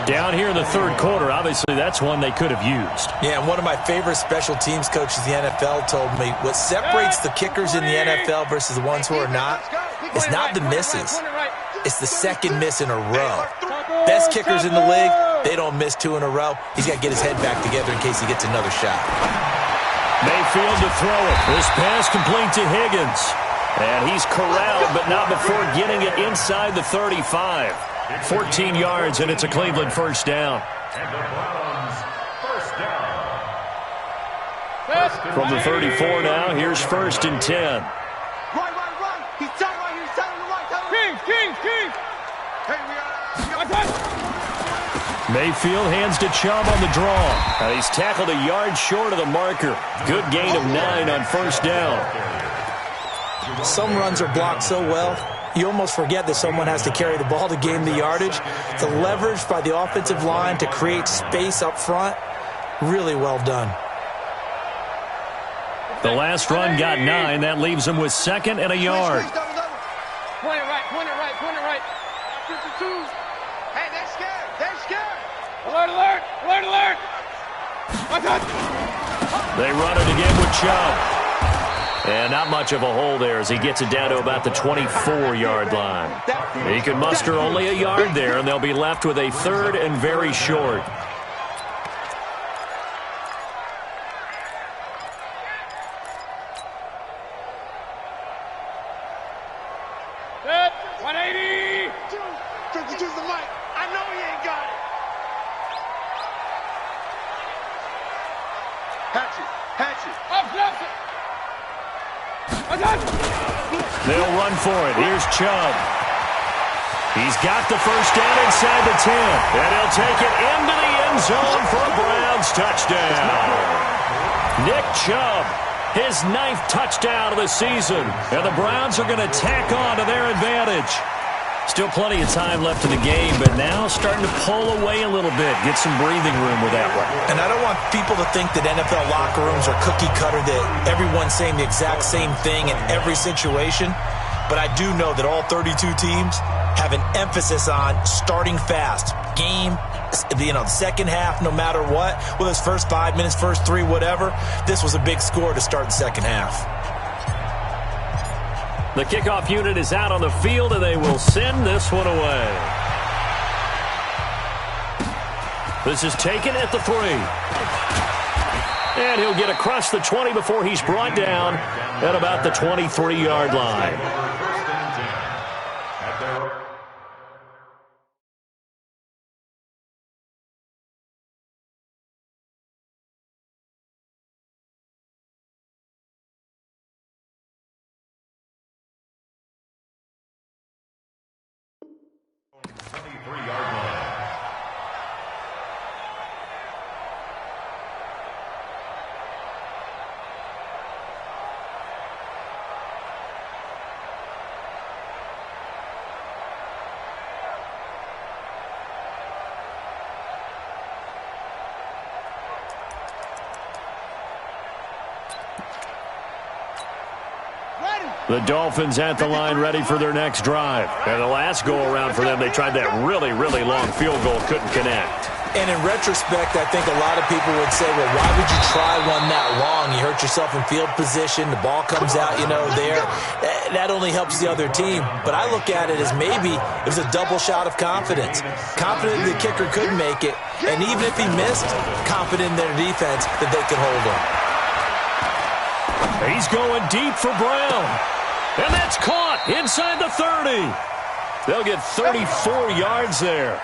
Down here in the 3rd quarter, obviously that's one they could have used. Yeah, and one of my favorite special teams coaches in the NFL told me what separates the kickers in the NFL versus the ones who are not is not the misses. It's the second miss in a row. Best kickers in the league, they don't miss 2 in a row. He's got to get his head back together in case he gets another shot. Mayfield to throw it. This pass complete to Higgins. And he's corralled, but not before getting it inside the 35. 14 yards, and it's a Cleveland 1st down. And the Browns, 1st down. From the 34 now, here's 1st and 10. Right. He's telling right here. He's telling the right. Kings. Hey, we are. Mayfield hands to Chubb on the draw. He's tackled a yard short of the marker. Good gain of 9 on 1st down. Some runs are blocked so well, you almost forget that someone has to carry the ball to gain the yardage. The leverage by the offensive line to create space up front, really well done. The last run got 9. That leaves him with 2nd and a yard. Point it right. 52. Hey, they're scared. Alert. They run it again with Chubb. And not much of a hole there as he gets it down to about the 24-yard line. He can muster only a yard there, and they'll be left with a 3rd and very short. Set. 180. 52's the mic. I know he ain't got it. Hatchet. Up. They'll run for it. Here's Chubb. He's got the 1st down inside the 10. And he'll take it into the end zone for a Browns touchdown. Nick Chubb, his 9th touchdown of the season. And the Browns are going to tack on to their advantage. Still plenty of time left in the game, but now starting to pull away a little bit, get some breathing room with that one. And I don't want people to think that NFL locker rooms are cookie cutter, that everyone's saying the exact same thing in every situation. But I do know that all 32 teams have an emphasis on starting fast. Game, the second half, no matter what, whether it's first 5 minutes, first 3, whatever, this was a big score to start the second half. The kickoff unit is out on the field, and they will send this one away. This is taken at the 3. And he'll get across the 20 before he's brought down at about the 23-yard line. The Dolphins at the line ready for their next drive. And the last go-around for them, they tried that really, really long field goal, couldn't connect. And in retrospect, I think a lot of people would say, well, why would you try one that long? You hurt yourself in field position. The ball comes out, there. That only helps the other team. But I look at it as maybe it was a double shot of confidence. Confident the kicker could make it. And even if he missed, confident in their defense that they could hold him. He's going deep for Brown. And that's caught inside the 30. They'll get 34 yards there.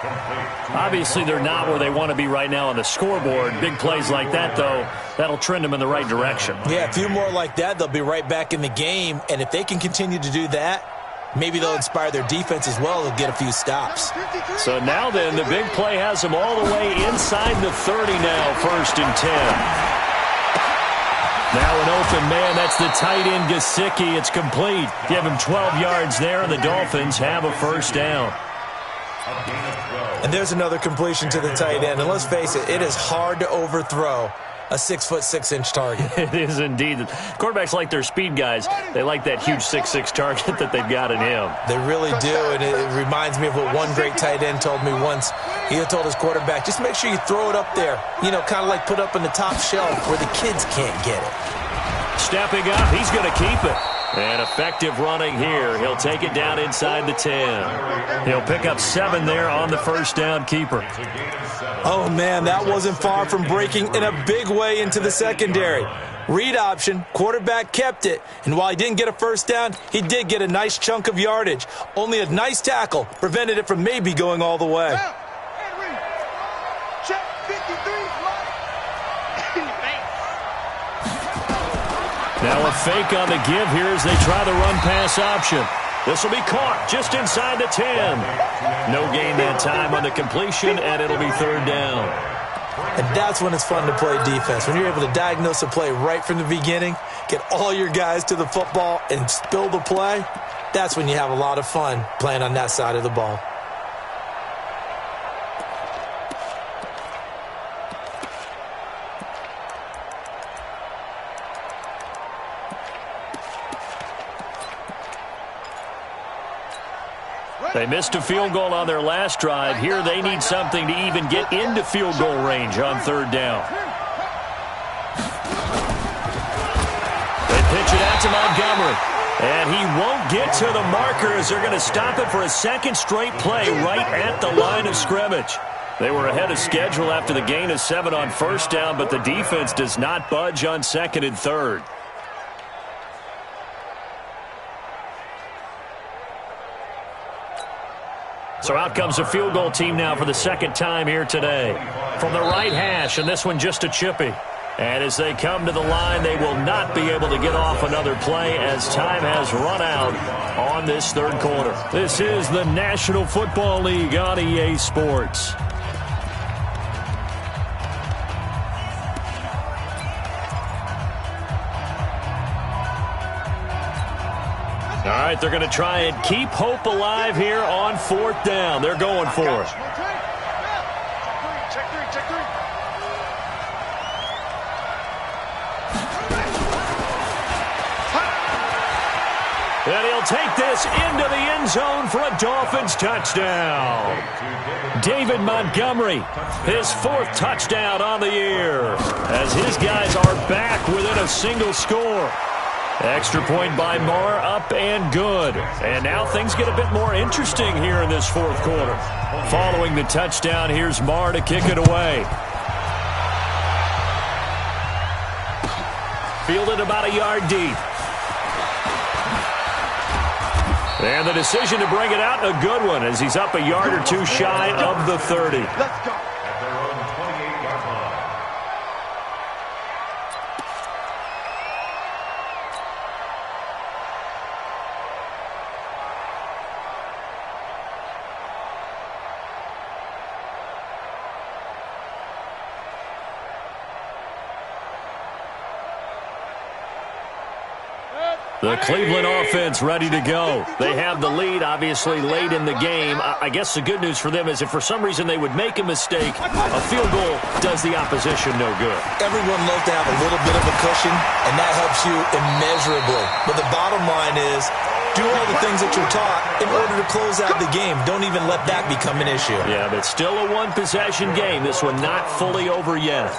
Obviously, they're not where they want to be right now on the scoreboard. Big plays like that, though, that'll trend them in the right direction. Yeah, a few more like that, they'll be right back in the game. And if they can continue to do that, maybe they'll inspire their defense as well and get a few stops. So now then, the big play has them all the way inside the 30 now, 1st and 10. Now an open man, that's the tight end Gesicki. It's complete. Give him 12 yards there, and the Dolphins have a 1st down. And there's another completion to the tight end. And let's face it, it is hard to overthrow a 6'6" target. It is indeed. Quarterbacks like their speed guys. They like that huge 6'6" target that they've got in him. They really do, and it reminds me of what one great tight end told me once. He had told his quarterback, just make sure you throw it up there, you know, kind of like put up in the top shelf where the kids can't get it. Stepping up, he's going to keep it. And effective running here. He'll take it down inside the 10. He'll pick up 7 there on the 1st down keeper. Oh, man, that wasn't far from breaking in a big way into the secondary. Read option, quarterback kept it, and while he didn't get a 1st down, he did get a nice chunk of yardage. Only a nice tackle prevented it from maybe going all the way. Check 53. Now a fake on the give here as they try the run-pass option. This will be caught just inside the 10. No gain that time on the completion, and it'll be 3rd down. And that's when it's fun to play defense. When you're able to diagnose a play right from the beginning, get all your guys to the football, and spill the play, that's when you have a lot of fun playing on that side of the ball. They missed a field goal on their last drive. Here they need something to even get into field goal range on 3rd down. They pitch it out to Montgomery. And he won't get to the marker as they're going to stop it for a 2nd straight play right at the line of scrimmage. They were ahead of schedule after the gain of 7 on 1st down, but the defense does not budge on 2nd and 3rd. So out comes a field goal team now for the 2nd time here today. From the right hash, and this one just a chippy. And as they come to the line, they will not be able to get off another play as time has run out on this 3rd quarter. This is the National Football League on EA Sports. All right, they're going to try and keep hope alive here on 4th down. They're going for it. Check three. And he'll take this into the end zone for a Dolphins touchdown. David Montgomery, his 4th touchdown on the year, as his guys are back within a single score. Extra point by Marr, up and good. And now things get a bit more interesting here in this 4th quarter. Following the touchdown, here's Marr to kick it away. Fielded about a yard deep. And the decision to bring it out, a good one, as he's up a yard or 2 shy of the 30. Let's go. At their own 28-yard line. The Cleveland offense ready to go. They have the lead, obviously, late in the game. I guess the good news for them is if for some reason they would make a mistake, a field goal does the opposition no good. Everyone loves to have a little bit of a cushion, and that helps you immeasurably. But the bottom line is, do all the things that you're taught in order to close out the game. Don't even let that become an issue. Yeah, but still a one-possession game. This one not fully over yet.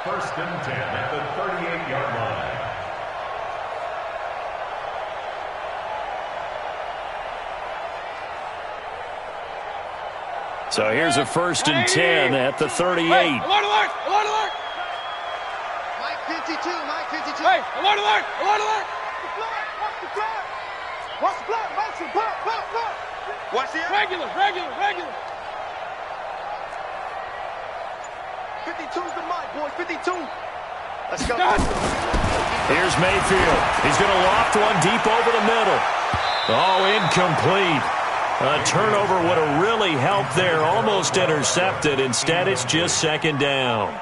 1st and 10 at the 38-yard line. So here's a 1st and 10 at the 38. Hey, alert! 52, Mike, 52. Hey, alert, alert, alert, alert. Watch the flag. Watch the flag. Motion, pop. Watch the regular. 52's the mic, boy, 52. Let's go. Here's Mayfield. He's going to loft one deep over the middle. Oh, incomplete. A turnover would have really helped there. Almost intercepted. Instead, it's just second down.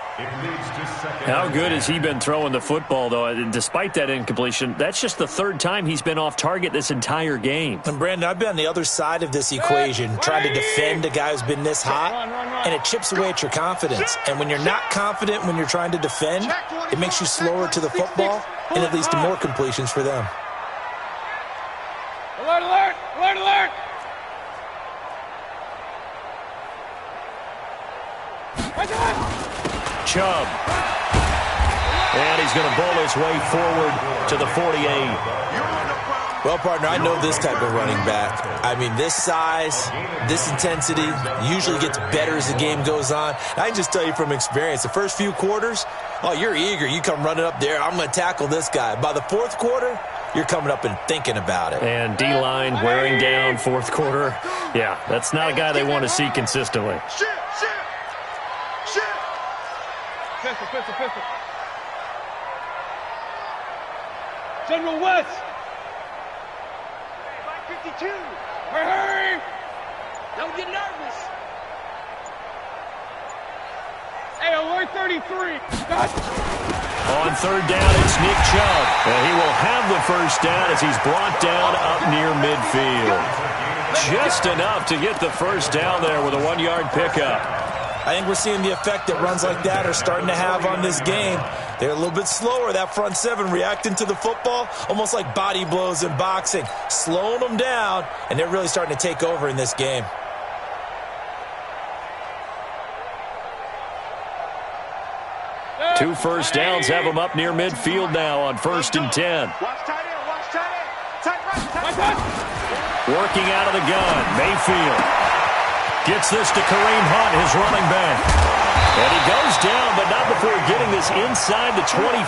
How good has he been throwing the football, though? Despite that incompletion, that's just the third time he's been off target this entire game. And, Brandon, I've been on the other side of this equation, trying to defend a guy who's been this hot, and it chips away at your confidence. And when you're not confident when you're trying to defend, it makes you slower to the football, and it leads to more completions for them. Alert, alert, alert, alert. Chubb. And he's going to bowl his way forward to the 48. Well, partner, I know this type of running back. I mean, this size, this intensity usually gets better as the game goes on. I can just tell you from experience, the first few quarters, oh, you're eager. You come running up there, I'm going to tackle this guy. By the fourth quarter, you're coming up and thinking about it. And D-line wearing down fourth quarter. Yeah, that's not a guy they want to see consistently. Pistol. General West. Mike 52. Hurry. Don't get nervous. Hey, alert 33. On third down, it's Nick Chubb. And he will have the first down as he's brought down up near midfield. Just enough to get the first down there with a 1-yard pickup. I think we're seeing the effect that runs like that are starting to have on this game. They're a little bit slower, that front seven, reacting to the football, almost like body blows in boxing, slowing them down, and they're really starting to take over in this game. Two first downs have them up near midfield now on 1st and 10. Working out of the gun, Mayfield. Gets this to Kareem Hunt, his running back. And he goes down, but not before getting this inside the 25.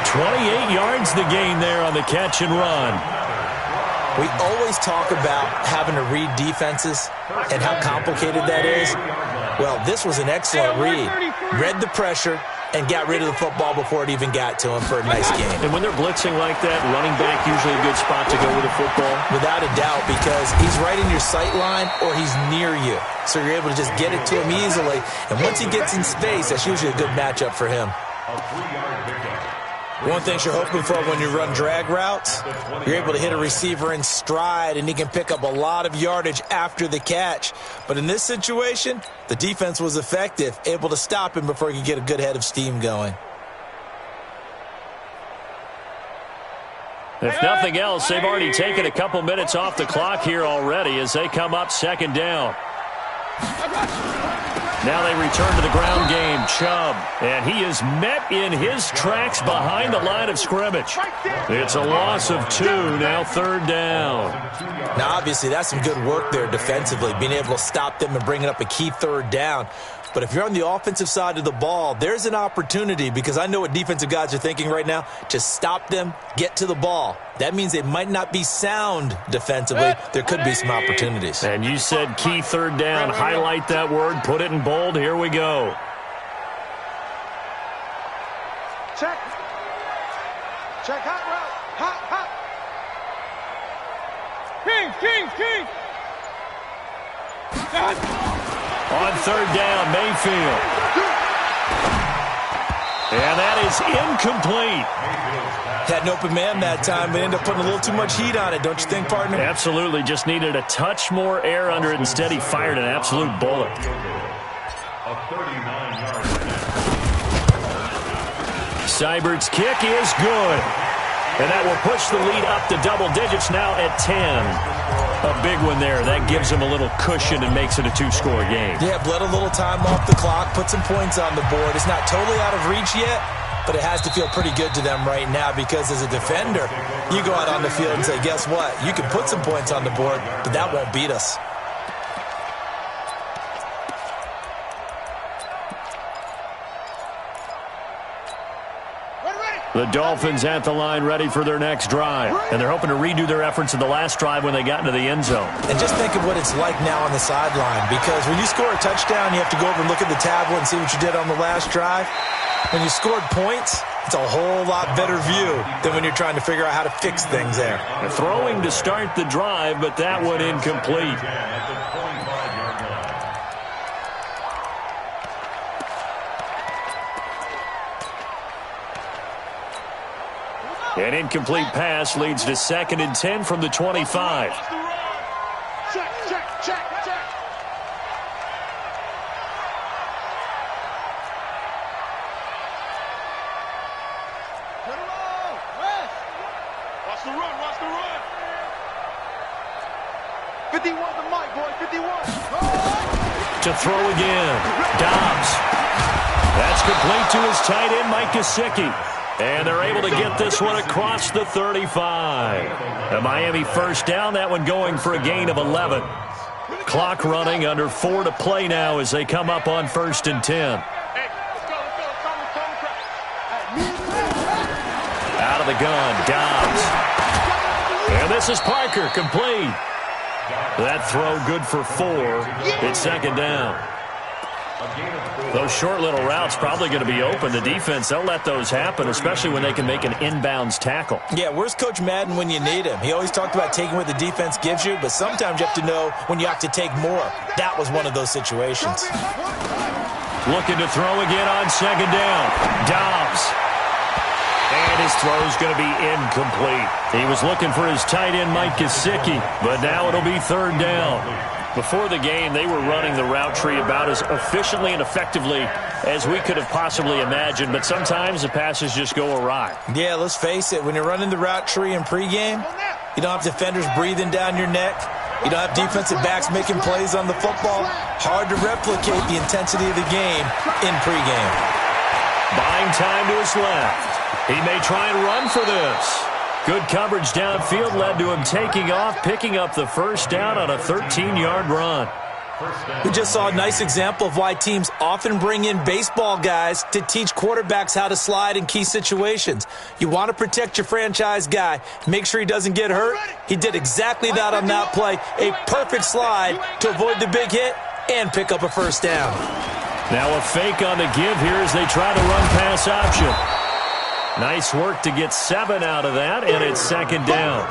28 yards the gain there on the catch and run. We always talk about having to read defenses and how complicated that is. Well, this was an excellent read. Read the pressure and got rid of the football before it even got to him for a nice game. And when they're blitzing like that, running back usually a good spot to go with the football? Without a doubt, because he's right in your sight line or he's near you. So you're able to just get it to him easily. And once he gets in space, that's usually a good matchup for him. One thing you're hoping for when you run drag routes, you're able to hit a receiver in stride, and he can pick up a lot of yardage after the catch. But in this situation, the defense was effective, able to stop him before he could get a good head of steam going. If nothing else, they've already taken a couple minutes off the clock here already as they come up second down. Now they return to the ground game. Chubb, and he is met in his tracks behind the line of scrimmage. It's a loss of 2, now third down. Now, obviously, that's some good work there defensively, being able to stop them and bringing up a key third down. But if you're on the offensive side of the ball, there's an opportunity, because I know what defensive guys are thinking right now, to stop them, get to the ball. That means they might not be sound defensively. There could be some opportunities. And you said key third down. Highlight that word. Put it in bold. Here we go. Check. Check hot route. Hot. King. On third down, Mayfield. And that is incomplete. Had an open man that time, but ended up putting a little too much heat on it, don't you think, partner? Absolutely. Just needed a touch more air under it. Instead, he fired an absolute bullet. Seibert's kick is good. And that will push the lead up to double digits now at 10. A big one there. That gives them a little cushion and makes it a 2-score game. Yeah, bled a little time off the clock, put some points on the board. It's not totally out of reach yet, but it has to feel pretty good to them right now, because as a defender, you go out on the field and say, guess what? You can put some points on the board, but that won't beat us. The Dolphins at the line ready for their next drive. And they're hoping to redo their efforts in the last drive when they got into the end zone. And just think of what it's like now on the sideline, because when you score a touchdown, you have to go over and look at the tablet and see what you did on the last drive. When you scored points, it's a whole lot better view than when you're trying to figure out how to fix things there. Throwing to start the drive, but that one incomplete. An incomplete pass leads to 2nd and 10 from the 25. Check, check, check, check. Turn around. West. Watch the run, watch the run. 51 the mic, boy, 51. To throw again. Dobbs. That's complete to his tight end, Mike Gesicki. And they're able to get this one across the 35. A Miami first down, that one going for a gain of 11. Clock running, under 4 to play now as they come up on 1st and 10. Out of the gun, Dobbs. And this is Parker, complete. That throw good for 4. It's 2nd down. Those short little routes probably going to be open. The defense, they'll let those happen, especially when they can make an inbounds tackle. Yeah, where's Coach Madden when you need him? He always talked about taking what the defense gives you, but sometimes you have to know when you have to take more. That was one of those situations. Looking to throw again on 2nd down. Dobbs. And his throw's going to be incomplete. He was looking for his tight end, Mike Gesicki, but now it'll be 3rd down. Before the game, they were running the route tree about as efficiently and effectively as we could have possibly imagined, but sometimes the passes just go awry. Yeah, let's face it. When you're running the route tree in pregame, you don't have defenders breathing down your neck. You don't have defensive backs making plays on the football. Hard to replicate the intensity of the game in pregame. Buying time to his left. He may try and run for this. Good coverage downfield led to him taking off, picking up the 1st down on a 13-yard run. We just saw a nice example of why teams often bring in baseball guys to teach quarterbacks how to slide in key situations. You want to protect your franchise guy. Make sure he doesn't get hurt. He did exactly that on that play. A perfect slide to avoid the big hit and pick up a 1st down. Now a fake on the give here as they try to run pass option. Nice work to get 7 out of that, and it's 2nd down.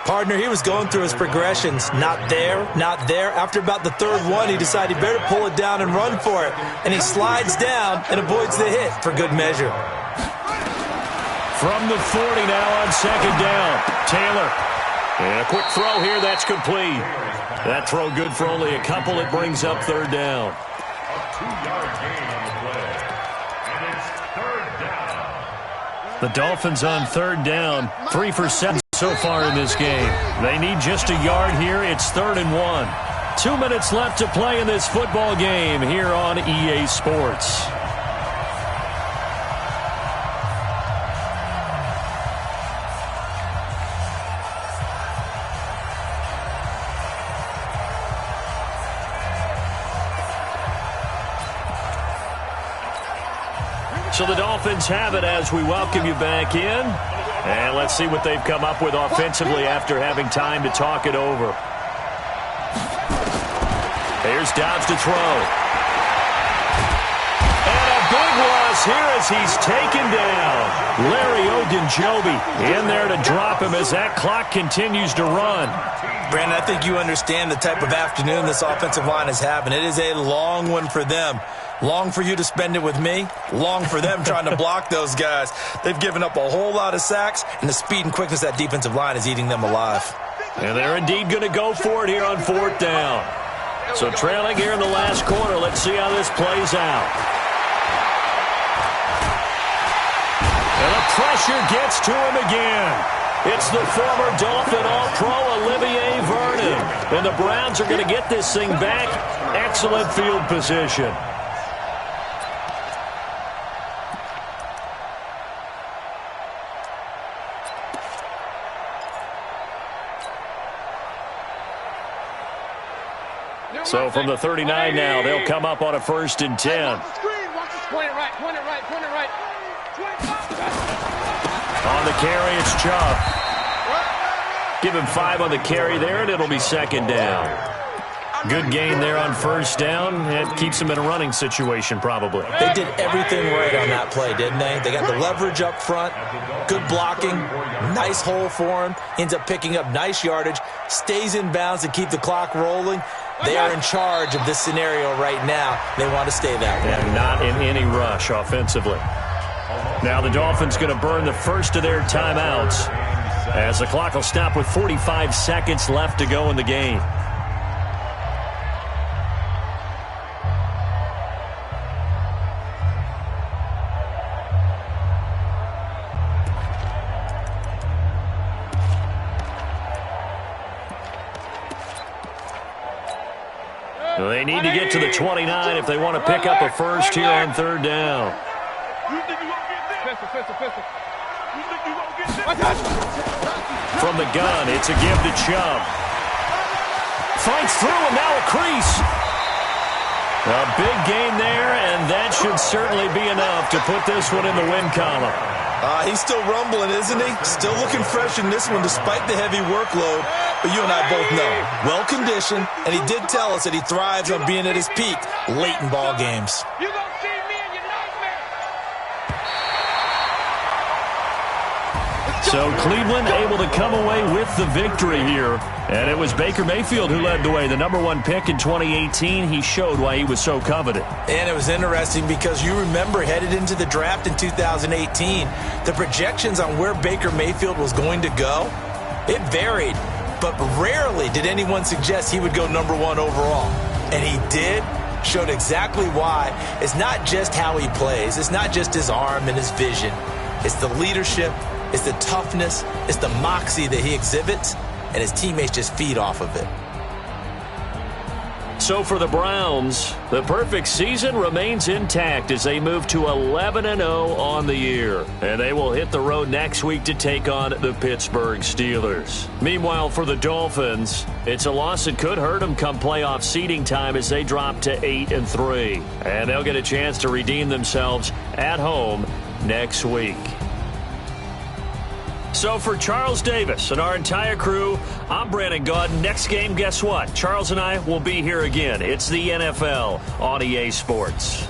Partner, he was going through his progressions. Not there, not there. After about the 3rd one, he decided he better pull it down and run for it. And he slides down and avoids the hit for good measure. From the 40 now on 2nd down. Taylor. And a quick throw here, that's complete. That throw good for only a couple. It brings up 3rd down. A 2-yard gain on the play. And it's 3rd down. The Dolphins on 3rd down. 3 for 7 so far in this game. They need just a yard here. It's 3rd and 1. 2 minutes left to play in this football game here on EA Sports. So the Dolphins have it as we welcome you back in. And let's see what they've come up with offensively after having time to talk it over. Here's Dobbs to throw. And a big loss here as he's taken down. Larry Ogunjobi in there to drop him as that clock continues to run. Brandon, I think you understand the type of afternoon this offensive line is having. It is a long one for them. Long for you to spend it with me. Long for them trying to block those guys. They've given up a whole lot of sacks, and the speed and quickness of that defensive line is eating them alive. And they're indeed going to go for it here on 4th down. So trailing here in the last quarter. Let's see how this plays out. And the pressure gets to him again. It's the former Dolphin All-Pro Olivier Vernon. And the Browns are going to get this thing back. Excellent field position. So from the 39 now, they'll come up on a 1st and 10. Watch the screen. Watch the point it right. Point it right. Point it right. On the carry, it's Chubb. Give him 5 on the carry there, and it'll be second down. Good gain there on first down. It keeps him in a running situation, probably. They did everything right on that play, didn't they? They got the leverage up front, good blocking, nice hole for him, ends up picking up nice yardage, stays in bounds to keep the clock rolling. They are in charge of this scenario right now. They want to stay that way. And not in any rush offensively. Now the Dolphins going to burn the first of their timeouts as the clock will stop with 45 seconds left to go in the game. They need to get to the 29 if they want to pick up a first here on third down. From the gun, it's a give to Chubb. Fights through and now a crease. A big gain there, and that should certainly be enough to put this one in the win column. He's still rumbling, isn't he? Still looking fresh in this one despite the heavy workload. But you and I both know, well-conditioned, and he did tell us that he thrives on being at his peak late in ball games. You gonna see me in your nightmare. So Cleveland able to come away with the victory here. And it was Baker Mayfield who led the way. The #1 pick in 2018. He showed why he was so coveted. And it was interesting because you remember headed into the draft in 2018, the projections on where Baker Mayfield was going to go, it varied. But rarely did anyone suggest he would go #1 overall. And he did, showed exactly why. It's not just how he plays. It's not just his arm and his vision. It's the leadership. It's the toughness. It's the moxie that he exhibits. And his teammates just feed off of it. So for the Browns, the perfect season remains intact as they move to 11-0 on the year. And they will hit the road next week to take on the Pittsburgh Steelers. Meanwhile, for the Dolphins, it's a loss that could hurt them come playoff seeding time as they drop to 8-3. And they'll get a chance to redeem themselves at home next week. So for Charles Davis and our entire crew, I'm Brandon Gaud. Next game, guess what? Charles and I will be here again. It's the NFL on EA Sports.